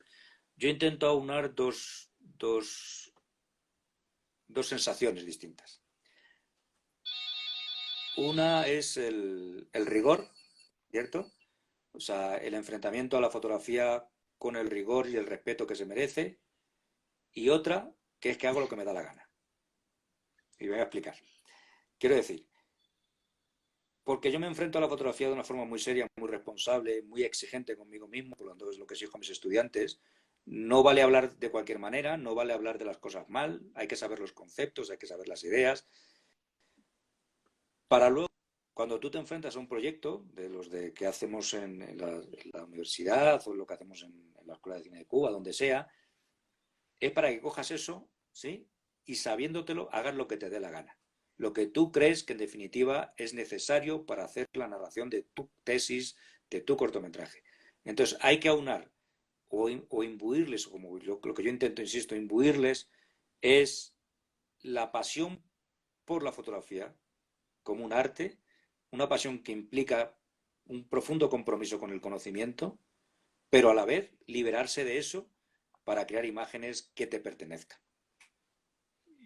Yo intento aunar dos sensaciones distintas. Una es el rigor, ¿cierto? O sea, el enfrentamiento a la fotografía con el rigor y el respeto que se merece. Y otra, que es que hago lo que me da la gana. Y voy a explicar. Quiero decir, porque yo me enfrento a la fotografía de una forma muy seria, muy responsable, muy exigente conmigo mismo, por lo tanto es lo que exijo a mis estudiantes. No vale hablar de cualquier manera, no vale hablar de las cosas mal, hay que saber los conceptos, hay que saber las ideas, para luego, cuando tú te enfrentas a un proyecto de los que hacemos en la universidad o lo que hacemos en la Escuela de Cine de Cuba, donde sea, es para que cojas eso, ¿sí? Y sabiéndotelo, hagas lo que te dé la gana. Lo que tú crees que en definitiva es necesario para hacer la narración de tu tesis, de tu cortometraje. Entonces hay que aunar o imbuirles, como lo que yo intento, insisto, imbuirles, es la pasión por la fotografía como un arte, una pasión que implica un profundo compromiso con el conocimiento, pero a la vez liberarse de eso para crear imágenes que te pertenezcan.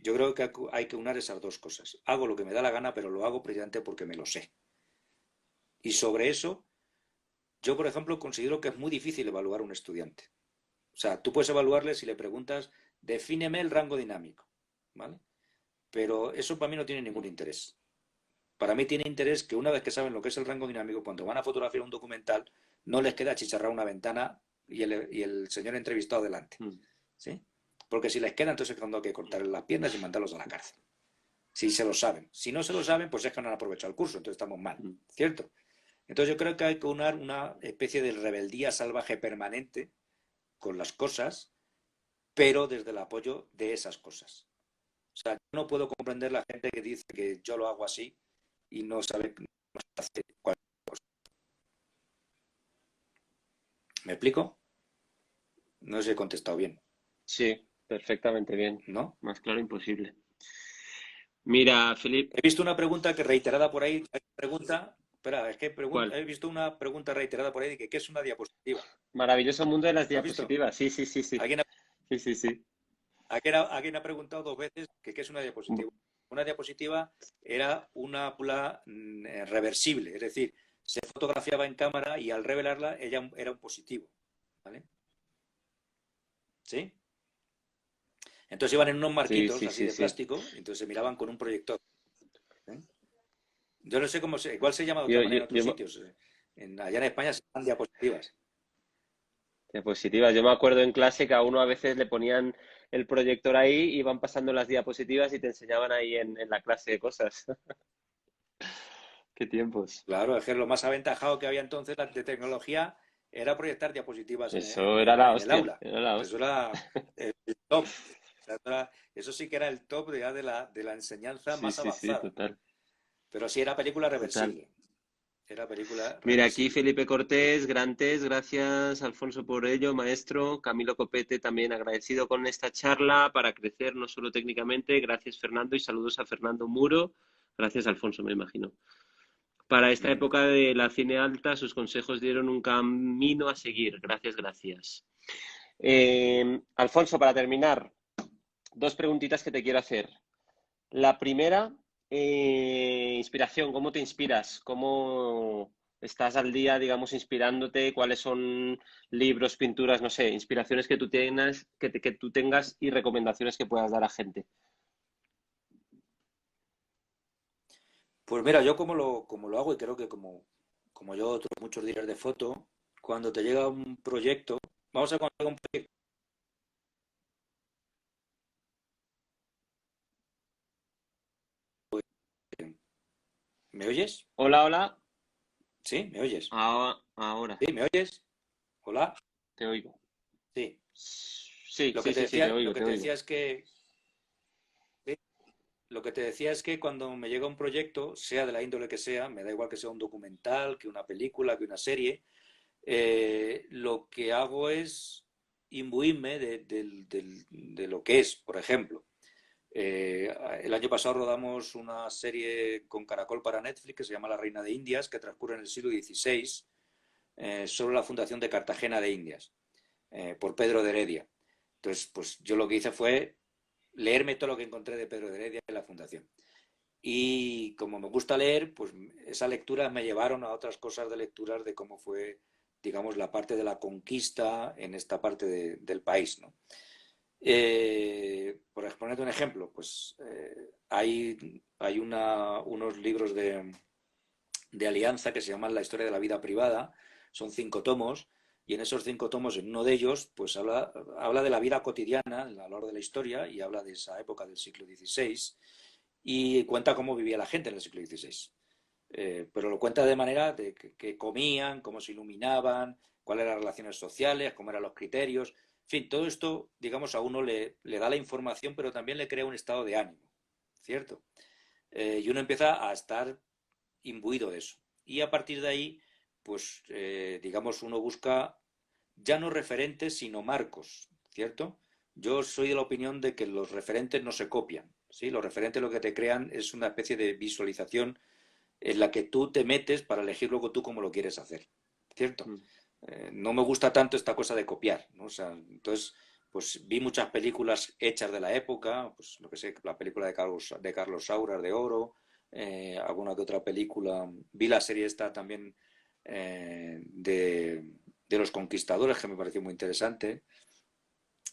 Yo creo que hay que unar esas dos cosas. Hago lo que me da la gana, pero lo hago precisamente porque me lo sé. Y sobre eso, yo, por ejemplo, considero que es muy difícil evaluar a un estudiante. O sea, tú puedes evaluarle si le preguntas, defíneme el rango dinámico, ¿vale? Pero eso para mí no tiene ningún interés. Para mí tiene interés que una vez que saben lo que es el rango dinámico, cuando van a fotografiar un documental, no les queda chicharrar una ventana y el señor entrevistado delante. Mm. ¿Sí? Porque si les queda, entonces es cuando hay que cortarles las piernas y mandarlos a la cárcel. Si se lo saben. Si no se lo saben, pues es que no han aprovechado el curso, entonces estamos mal. Mm. ¿Cierto? Entonces yo creo que hay que unar una especie de rebeldía salvaje permanente con las cosas, pero desde el apoyo de esas cosas. O sea, yo no puedo comprender la gente que dice que yo lo hago así y no sabe hacer cualquier cosa. ¿Me explico? No os he contestado bien, Sí, perfectamente bien. ¿no? Más claro imposible. Mira, Felipe, He visto una pregunta que reiterada por ahí, espera, es que ¿cuál? he visto una pregunta reiterada por ahí de que ¿qué es una diapositiva? Maravilloso mundo de las ¿Lo has visto? diapositivas. Sí, sí, sí, sí. ¿Alguien ha, Sí, sí, sí. alguien ha preguntado dos veces que qué es una diapositiva? Una diapositiva era una pula reversible, es decir, se fotografiaba en cámara y al revelarla ella era un positivo, ¿vale? ¿sí? Entonces iban en unos Sí, marquitos sí, así sí, de sí. plástico, y entonces se miraban con un proyector. ¿Eh? Yo no sé igual se llama de otra Yo, manera yo, en otros yo, sitios. Allá en España se llaman diapositivas. Diapositivas. Yo me acuerdo en clase que a uno a veces le ponían el proyector ahí, iban pasando las diapositivas y te enseñaban ahí en la clase cosas. Qué tiempos. Claro, es que lo más aventajado que había entonces de tecnología era proyectar diapositivas Eso era la en el hostia, aula. era la Eso hostia. era el top. O sea, eso sí que era el top de la enseñanza Sí, más sí, sí, avanzada. total, Pero sí era película total. reversible. Era película Mira, aquí reversible. Felipe Cortés, Grantes, gracias Alfonso por ello, maestro. Camilo Copete también agradecido con esta charla para crecer no solo técnicamente. Gracias Fernando y saludos a Fernando Muro. Gracias Alfonso, me imagino. Para esta Ujú. época de la cine alta, sus consejos dieron un camino a seguir. Gracias, gracias. Alfonso, para terminar, dos preguntitas que te quiero hacer. La primera, inspiración, ¿cómo te inspiras? ¿Cómo estás al día, digamos, inspirándote? ¿Cuáles son libros, pinturas, no sé, inspiraciones que tú tengas, que tú tengas y recomendaciones que puedas dar a gente? Pues mira, yo como lo hago y creo que como yo, otros muchos directores de foto, cuando te llega un proyecto, vamos a contar un proyecto. ¿Me oyes? Hola, hola. ¿Sí? ¿Me oyes? Ahora, ¿Sí? ¿Me oyes? ¿Hola? te oigo. Sí. Sí, sí, sí, sí, te Lo oigo, que te te oigo. decía es que ¿sí? Lo que te decía es que cuando me llega un proyecto, sea de la índole que sea, me da igual que sea un documental, que una película, que una serie, lo que hago es imbuirme de lo que es, por ejemplo. El año pasado rodamos una serie con Caracol para Netflix que se llama La Reina de Indias, que transcurre en el siglo XVI, sobre la fundación de Cartagena de Indias, por Pedro de Heredia. Entonces, pues yo lo que hice fue leerme todo lo que encontré de Pedro de Heredia en la fundación. Y como me gusta leer, pues esas lecturas me llevaron a otras cosas de lecturas de cómo fue, digamos, la parte de la conquista en esta parte del país, ¿no? Por exponerte un ejemplo, pues hay unos libros de Alianza que se llaman La historia de la vida privada, son 5 tomos, y en esos 5 tomos, en uno de ellos, pues habla de la vida cotidiana a lo largo de la historia y habla de esa época del siglo XVI y cuenta cómo vivía la gente en el siglo XVI. Pero lo cuenta de manera de que comían, cómo se iluminaban, cuáles eran las relaciones sociales, cómo eran los criterios. En fin, todo esto, digamos, a uno le da la información, pero también le crea un estado de ánimo, ¿cierto? Y uno empieza a estar imbuido de eso. Y a partir de ahí, pues, digamos, uno busca ya no referentes, sino marcos, ¿cierto? Yo soy de la opinión de que los referentes no se copian, ¿sí? Los referentes lo que te crean es una especie de visualización en la que tú te metes para elegir luego tú cómo lo quieres hacer, ¿cierto? Mm. No me gusta tanto esta cosa de copiar, ¿no? O sea, entonces, pues vi muchas películas hechas de la época, pues lo que sé, la película de Carlos Saura de Oro, alguna que otra película, vi la serie esta también de los conquistadores, que me pareció muy interesante,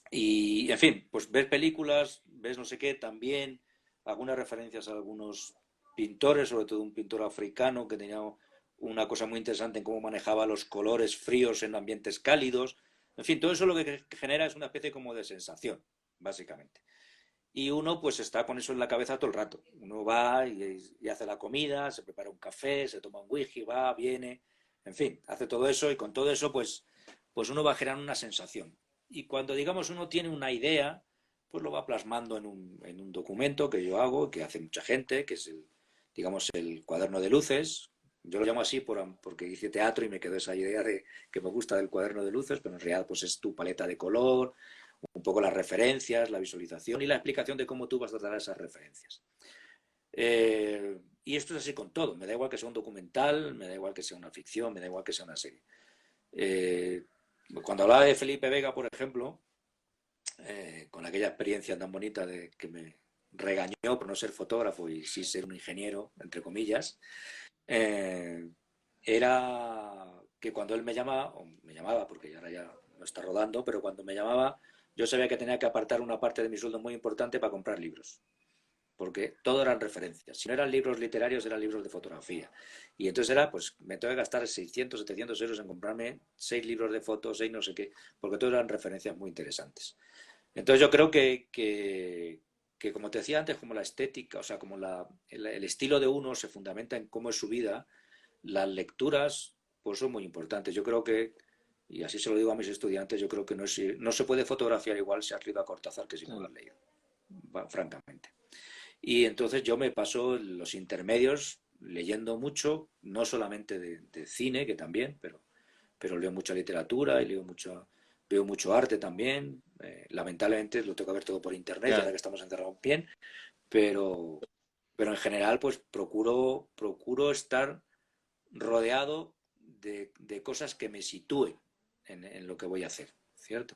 y, en fin, pues ves películas, ves no sé qué, también algunas referencias a algunos pintores, sobre todo un pintor africano que tenía una cosa muy interesante en cómo manejaba los colores fríos en ambientes cálidos. En fin, todo eso lo que genera es una especie como de sensación, básicamente. Y uno pues está con eso en la cabeza todo el rato. Uno va y hace la comida, se prepara un café, se toma un whisky, va, viene, en fin, hace todo eso y con todo eso pues uno va generando una sensación. Y cuando digamos uno tiene una idea, pues lo va plasmando en un documento que yo hago, que hace mucha gente, que es digamos, el cuaderno de luces. Yo lo llamo así porque hice teatro y me quedó esa idea de que me gusta del cuaderno de luces, pero en realidad pues es tu paleta de color, un poco las referencias, la visualización y la explicación de cómo tú vas a tratar esas referencias. Y esto es así con todo. Me da igual que sea un documental, me da igual que sea una ficción, me da igual que sea una serie. Eh, Cuando hablaba de Felipe Vega, por ejemplo, con aquella experiencia tan bonita de que me regañó por no ser fotógrafo y sí ser un ingeniero, entre comillas, eh, era que cuando él me llama, o me llamaba, porque ahora ya no está rodando, pero cuando me llamaba, yo sabía que tenía que apartar una parte de mi sueldo muy importante para comprar libros, porque todo eran referencias. Si no eran libros literarios, eran libros de fotografía. Y entonces era, pues me tengo que gastar 600, 700 euros en comprarme 6 libros de fotos, 6 no sé qué, porque todos eran referencias muy interesantes. Entonces yo creo que, como te decía antes, como la estética, o sea, como el estilo de uno se fundamenta en cómo es su vida, las lecturas pues son muy importantes. Yo creo que, y así se lo digo a mis estudiantes, yo creo que no se puede fotografiar igual si has leído a Cortázar que si no lo has leído, francamente. Y entonces yo me paso los intermedios leyendo mucho, no solamente de cine, que también, pero leo mucha literatura y veo mucho arte también. Lamentablemente lo tengo que ver todo por internet, ya Ya, que estamos encerrados bien, pero, pero en general pues procuro estar rodeado de cosas que me sitúen en lo que voy a hacer, ¿cierto?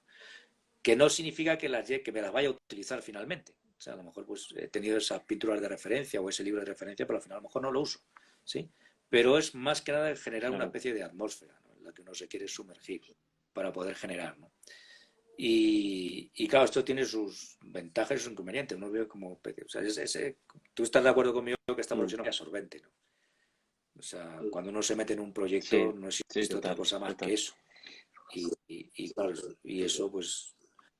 Que no significa que me las vaya a utilizar finalmente. O sea, a lo mejor pues he tenido esas pinturas de referencia o ese libro de referencia, pero al final a lo mejor no lo uso, ¿sí? Pero es más que nada generar una claro. especie de atmósfera, ¿no?, en la que uno se quiere sumergir para poder generar, ¿no? Y claro, esto tiene sus ventajas y sus inconvenientes. Uno ve como, o sea, tú estás de acuerdo conmigo que esta Mm. profesión es absorbente, ¿no? O sea, cuando uno se mete en un proyecto Sí, no sí, existe otra total, cosa más que total. eso. Y claro, y eso pues,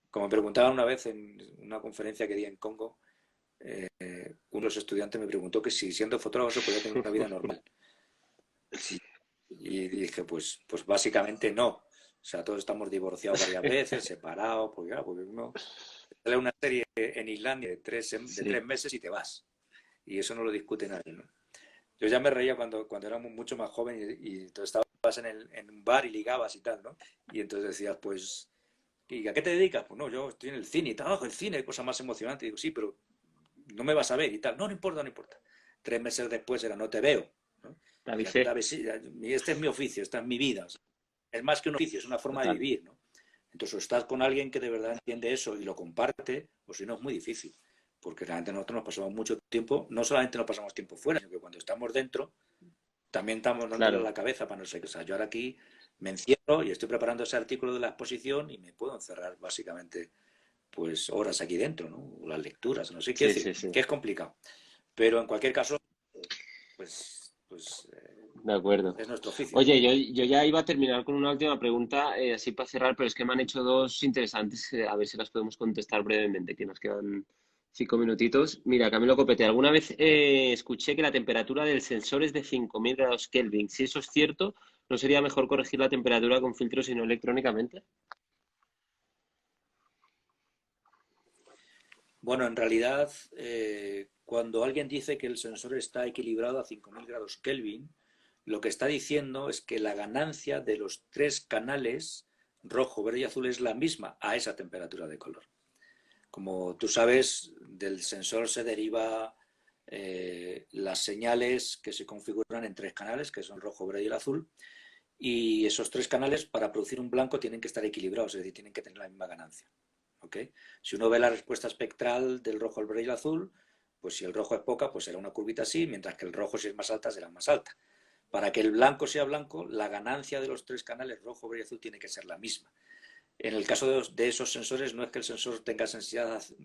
como me preguntaban una vez en una conferencia que di en Congo, uno de los estudiantes me preguntó que si siendo fotógrafo se podía tener una vida normal. Y dije, pues básicamente no. O sea, todos estamos divorciados varias veces, separados, porque, claro, porque uno sale una serie en Islandia de Sí, 3 meses y te vas. Y eso no lo discute nadie, ¿no? Yo ya me reía cuando éramos mucho más jóvenes y entonces estabas en un bar y ligabas y tal, ¿no? Y entonces decías, pues, ¿y a qué te dedicas? Pues no, yo estoy en el cine y trabajo en el cine, cosa más emocionante. Y digo, sí, pero no me vas a ver y tal. No, no importa, no importa. 3 meses después era, no te veo, ¿no? te Y aquel avisé, ave, sí, este es mi oficio, esta es mi vida. O sea, es más que un oficio, es una forma de total. vivir, ¿no? Entonces, o estás con alguien que de verdad entiende eso y lo comparte, o si no, es muy difícil. Porque realmente nosotros nos pasamos mucho tiempo, no solamente nos pasamos tiempo fuera, sino que cuando estamos dentro, también estamos dándole a Claro, la cabeza para no sé qué. O sea, yo ahora aquí me encierro y estoy preparando ese artículo de la exposición y me puedo encerrar básicamente pues horas aquí dentro, ¿no? O las lecturas, no sé qué sí, decir, sí, sí. que es complicado. Pero en cualquier caso, pues De acuerdo. es nuestro oficio. Oye, yo ya iba a terminar con una última pregunta, así para cerrar, pero es que me han hecho dos interesantes, a ver si las podemos contestar brevemente, que nos quedan 5 minutitos. Mira, Camilo Copete, alguna vez escuché que la temperatura del sensor es de 5000 grados Kelvin. Si eso es cierto, ¿no sería mejor corregir la temperatura con filtros y no electrónicamente? Bueno, en realidad, cuando alguien dice que el sensor está equilibrado a 5000 grados Kelvin, lo que está diciendo es que la ganancia de los tres canales, rojo, verde y azul, es la misma a esa temperatura de color. Como tú sabes, del sensor se deriva las señales que se configuran en tres canales, que son rojo, verde y el azul, y esos tres canales para producir un blanco tienen que estar equilibrados, es decir, tienen que tener la misma ganancia. ¿Okay? Si uno ve la respuesta espectral del rojo, el verde y el azul, pues si el rojo es poca, pues será una curvita así, mientras que el rojo, si es más alta, será más alta. Para que el blanco sea blanco, la ganancia de los tres canales rojo, verde y azul tiene que ser la misma. En el caso de esos sensores, no es que el sensor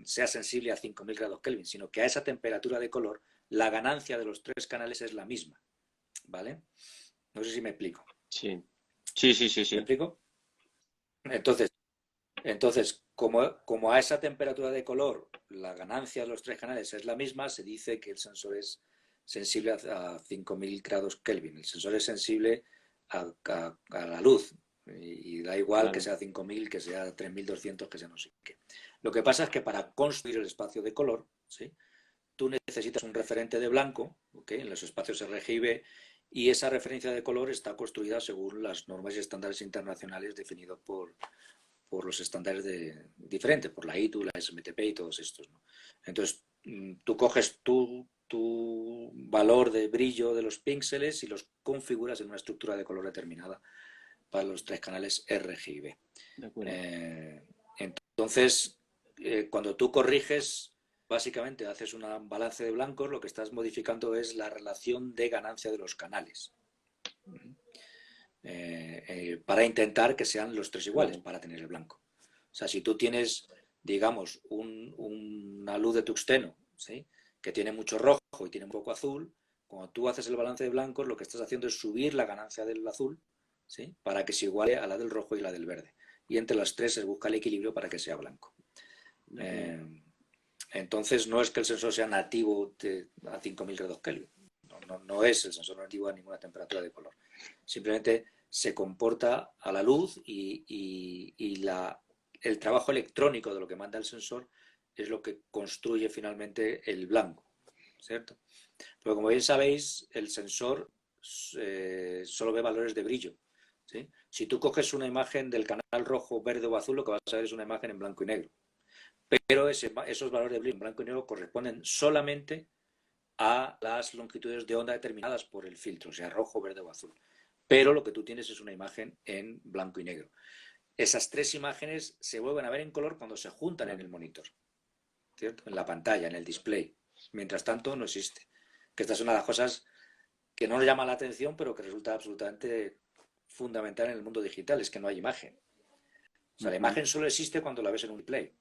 sea sensible a 5000 grados Kelvin, sino que a esa temperatura de color, la ganancia de los tres canales es la misma. ¿Vale? No sé si me explico. Sí, sí, sí, sí, ¿Me sí. explico? Entonces, como a esa temperatura de color la ganancia de los tres canales es la misma, se dice que el sensor es sensible a 5000 grados Kelvin. El sensor es sensible a la luz. Y da igual que Claro, sea 5000, que sea 3200, que sea no sé qué. Lo que pasa es que para construir el espacio de color, ¿sí?, tú necesitas un referente de blanco, ¿okay?, en los espacios RGB, y esa referencia de color está construida según las normas y estándares internacionales definidos por los estándares diferentes, por la ITU, la SMTP y todos estos, ¿no? Entonces, tú coges tu valor de brillo de los píxeles y los configuras en una estructura de color determinada para los tres canales RGB. de acuerdo. Entonces, cuando tú corriges, básicamente haces un balance de blancos, lo que estás modificando es la relación de ganancia de los canales. Para intentar que sean los tres iguales, Claro, para tener el blanco. O sea, si tú tienes, digamos, una luz de tungsteno, ¿sí?, que tiene mucho rojo y tiene un poco azul, cuando tú haces el balance de blancos, lo que estás haciendo es subir la ganancia del azul, ¿sí?, para que se iguale a la del rojo y la del verde. Y entre las tres se busca el equilibrio para que sea blanco. Entonces, no es que el sensor sea nativo a 5000 grados Kelvin. No es el sensor nativo a ninguna temperatura de color. Simplemente se comporta a la luz y el trabajo electrónico de lo que manda el sensor es lo que construye finalmente el blanco, ¿cierto? Pero como bien sabéis, el sensor solo ve valores de brillo, ¿sí? Si tú coges una imagen del canal rojo, verde o azul, lo que vas a ver es una imagen en blanco y negro. Pero esos valores de brillo en blanco y negro corresponden solamente a las longitudes de onda determinadas por el filtro, sea rojo, verde o azul. Pero lo que tú tienes es una imagen en blanco y negro. Esas tres imágenes se vuelven a ver en color cuando se juntan en el monitor, ¿cierto?, en la pantalla, en el display. Mientras tanto, no existe. Que esta es una de las cosas que no nos llama la atención, pero que resulta absolutamente fundamental en el mundo digital, es que no hay imagen. O sea, la imagen solo existe cuando la ves en un display,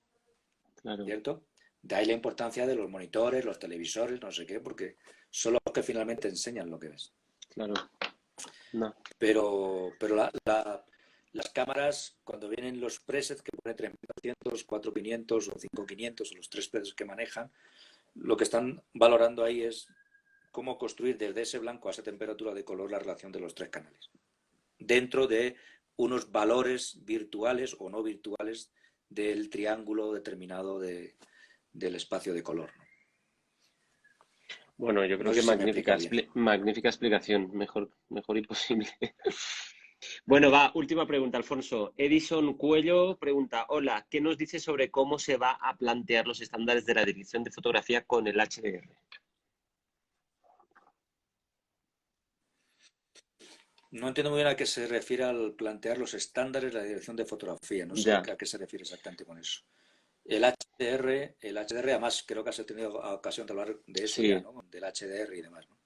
Claro. ¿cierto? De ahí la importancia de los monitores, los televisores, no sé qué, porque son los que finalmente enseñan lo que ves. Claro. No. Pero las cámaras, cuando vienen los presets que pone 3200, 4500 o 5500, o los tres presets que manejan, lo que están valorando ahí es cómo construir desde ese blanco a esa temperatura de color la relación de los tres canales, dentro de unos valores virtuales o no virtuales del triángulo determinado del espacio de color, ¿no? Bueno, yo creo No que sé si me he explicado bien. magnífica explicación, mejor imposible. Bueno, va, última pregunta, Alfonso. Edison Cuello pregunta, hola, ¿qué nos dice sobre cómo se va a plantear los estándares de la dirección de fotografía con el HDR? No entiendo muy bien a qué se refiere al plantear los estándares de la dirección de fotografía. No sé Ya, a qué se refiere exactamente con eso. El HDR, además, creo que has tenido ocasión de hablar de eso ya, sí, ¿no? Del HDR y demás, ¿no?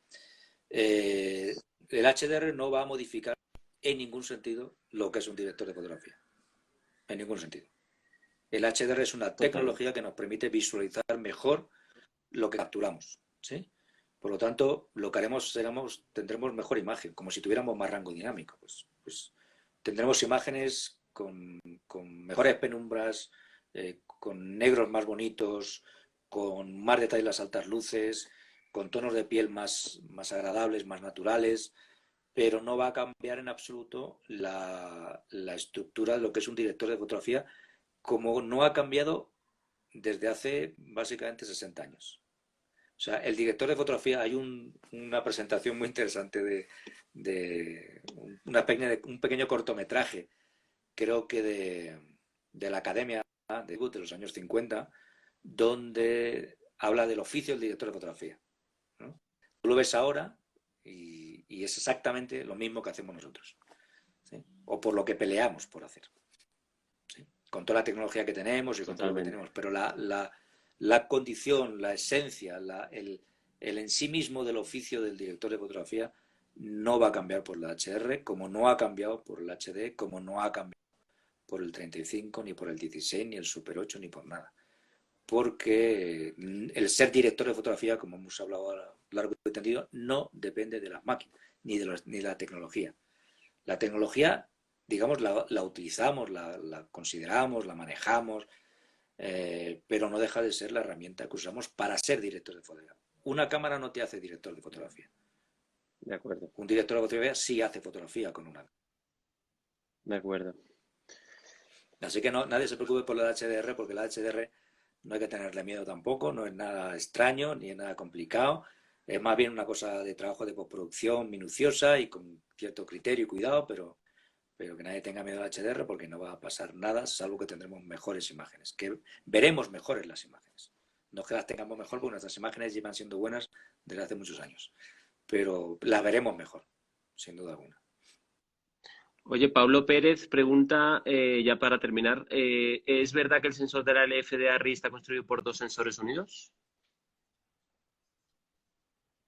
Eh, el HDR no va a modificar en ningún sentido lo que es un director de fotografía. En ningún sentido. El HDR es una total. tecnología que nos permite visualizar mejor lo que capturamos, ¿sí? Por lo tanto, lo que haremos tendremos mejor imagen, como si tuviéramos más rango dinámico. Pues tendremos imágenes con mejores penumbras, con negros más bonitos, con más detalle en las altas luces, con tonos de piel más agradables, más naturales, pero no va a cambiar en absoluto la estructura de lo que es un director de fotografía, como no ha cambiado desde hace básicamente 60 años. O sea, el director de fotografía, hay una presentación muy interesante de un pequeño cortometraje, creo que de la Academia de Hollywood de los años 50, donde habla del oficio del director de fotografía, ¿no? Tú lo ves ahora y es exactamente lo mismo que hacemos nosotros, ¿sí? O por lo que peleamos por hacer, ¿sí? Con toda la tecnología que tenemos y con todo lo que Totalmente. tenemos. Pero la condición, la esencia, el en sí mismo del oficio del director de fotografía no va a cambiar por la HDR, como no ha cambiado por el HD, como no ha cambiado por el 35, ni por el 16, ni el Super 8, ni por nada. Porque el ser director de fotografía, como hemos hablado a lo largo y tendido, no depende de las máquinas, ni de la tecnología. La tecnología, digamos, la utilizamos, la consideramos, la manejamos, pero no deja de ser la herramienta que usamos para ser director de fotografía. Una cámara no te hace director de fotografía. De acuerdo, Un director de fotografía sí hace fotografía con una. de acuerdo. Así que no, nadie se preocupe por la HDR, porque la HDR no hay que tenerle miedo tampoco, no es nada extraño ni es nada complicado. Es más bien una cosa de trabajo de postproducción minuciosa y con cierto criterio y cuidado, pero que nadie tenga miedo al HDR, porque no va a pasar nada, salvo que tendremos mejores imágenes, que veremos mejores las imágenes. No es que las tengamos mejor, porque nuestras imágenes llevan siendo buenas desde hace muchos años, pero las veremos mejor, sin duda alguna. Oye, Pablo Pérez pregunta, ya para terminar, ¿es verdad que el sensor de la LF de ARRI está construido por dos sensores unidos?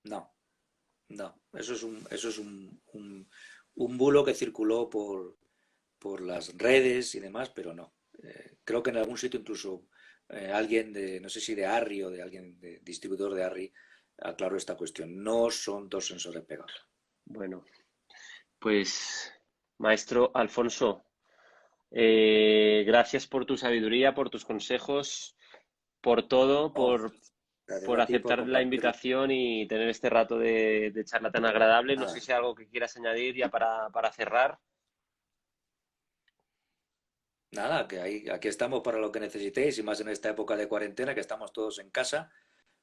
No, no, eso es un bulo que circuló por las redes y demás, pero no. Creo que en algún sitio incluso alguien de, no sé si de Arri o de alguien de distribuidor de Arri, aclaró esta cuestión. No son dos sensores pegados. Bueno, pues, maestro Alfonso, gracias por tu sabiduría, por tus consejos, por todo, No, gracias por a ti por aceptar la compartirlo. invitación y tener este rato de charla tan agradable. No sé Nada, si hay algo que quieras añadir ya para cerrar. nada, que aquí estamos para lo que necesitéis y más en esta época de cuarentena que estamos todos en casa,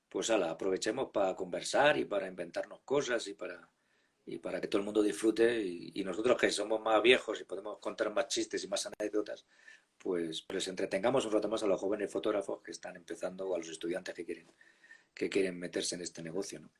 pues ala, aprovechemos para conversar y para inventarnos cosas y para que todo el mundo disfrute y nosotros que somos más viejos y podemos contar más chistes y más anécdotas, pues entretengamos un rato más a los jóvenes fotógrafos que están empezando o a los estudiantes que quieren meterse en este negocio, ¿no?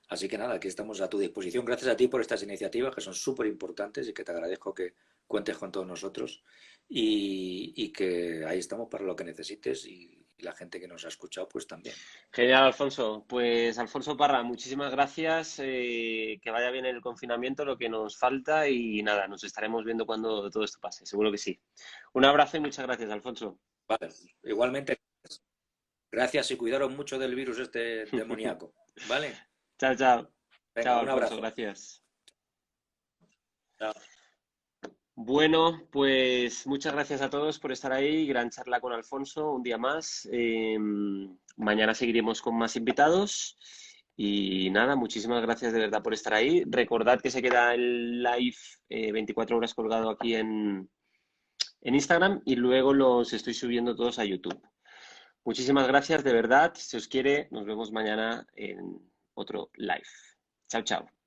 Así que nada, aquí estamos a tu disposición. Gracias a ti por estas iniciativas que son súper importantes y que te agradezco que cuentes con todos nosotros y que ahí estamos para lo que necesites y la gente que nos ha escuchado pues también. Genial, Alfonso. Pues Alfonso Parra, muchísimas gracias. Que vaya bien el confinamiento, lo que nos falta y nada, nos estaremos viendo cuando todo esto pase, seguro que sí. Un abrazo y muchas gracias, Alfonso. Vale, igualmente, gracias y cuidaros mucho del virus este demoníaco. ¿Vale? Chao, chao. Venga, Chao, un Alfonso, abrazo. gracias. Chao. Bueno, pues muchas gracias a todos por estar ahí. Gran charla con Alfonso, un día más. Mañana seguiremos con más invitados. Y nada, muchísimas gracias de verdad por estar ahí. Recordad que se queda el live 24 horas colgado aquí en Instagram y luego los estoy subiendo todos a YouTube. Muchísimas gracias de verdad. Si os quiere, nos vemos mañana en otro live. Chao, chao.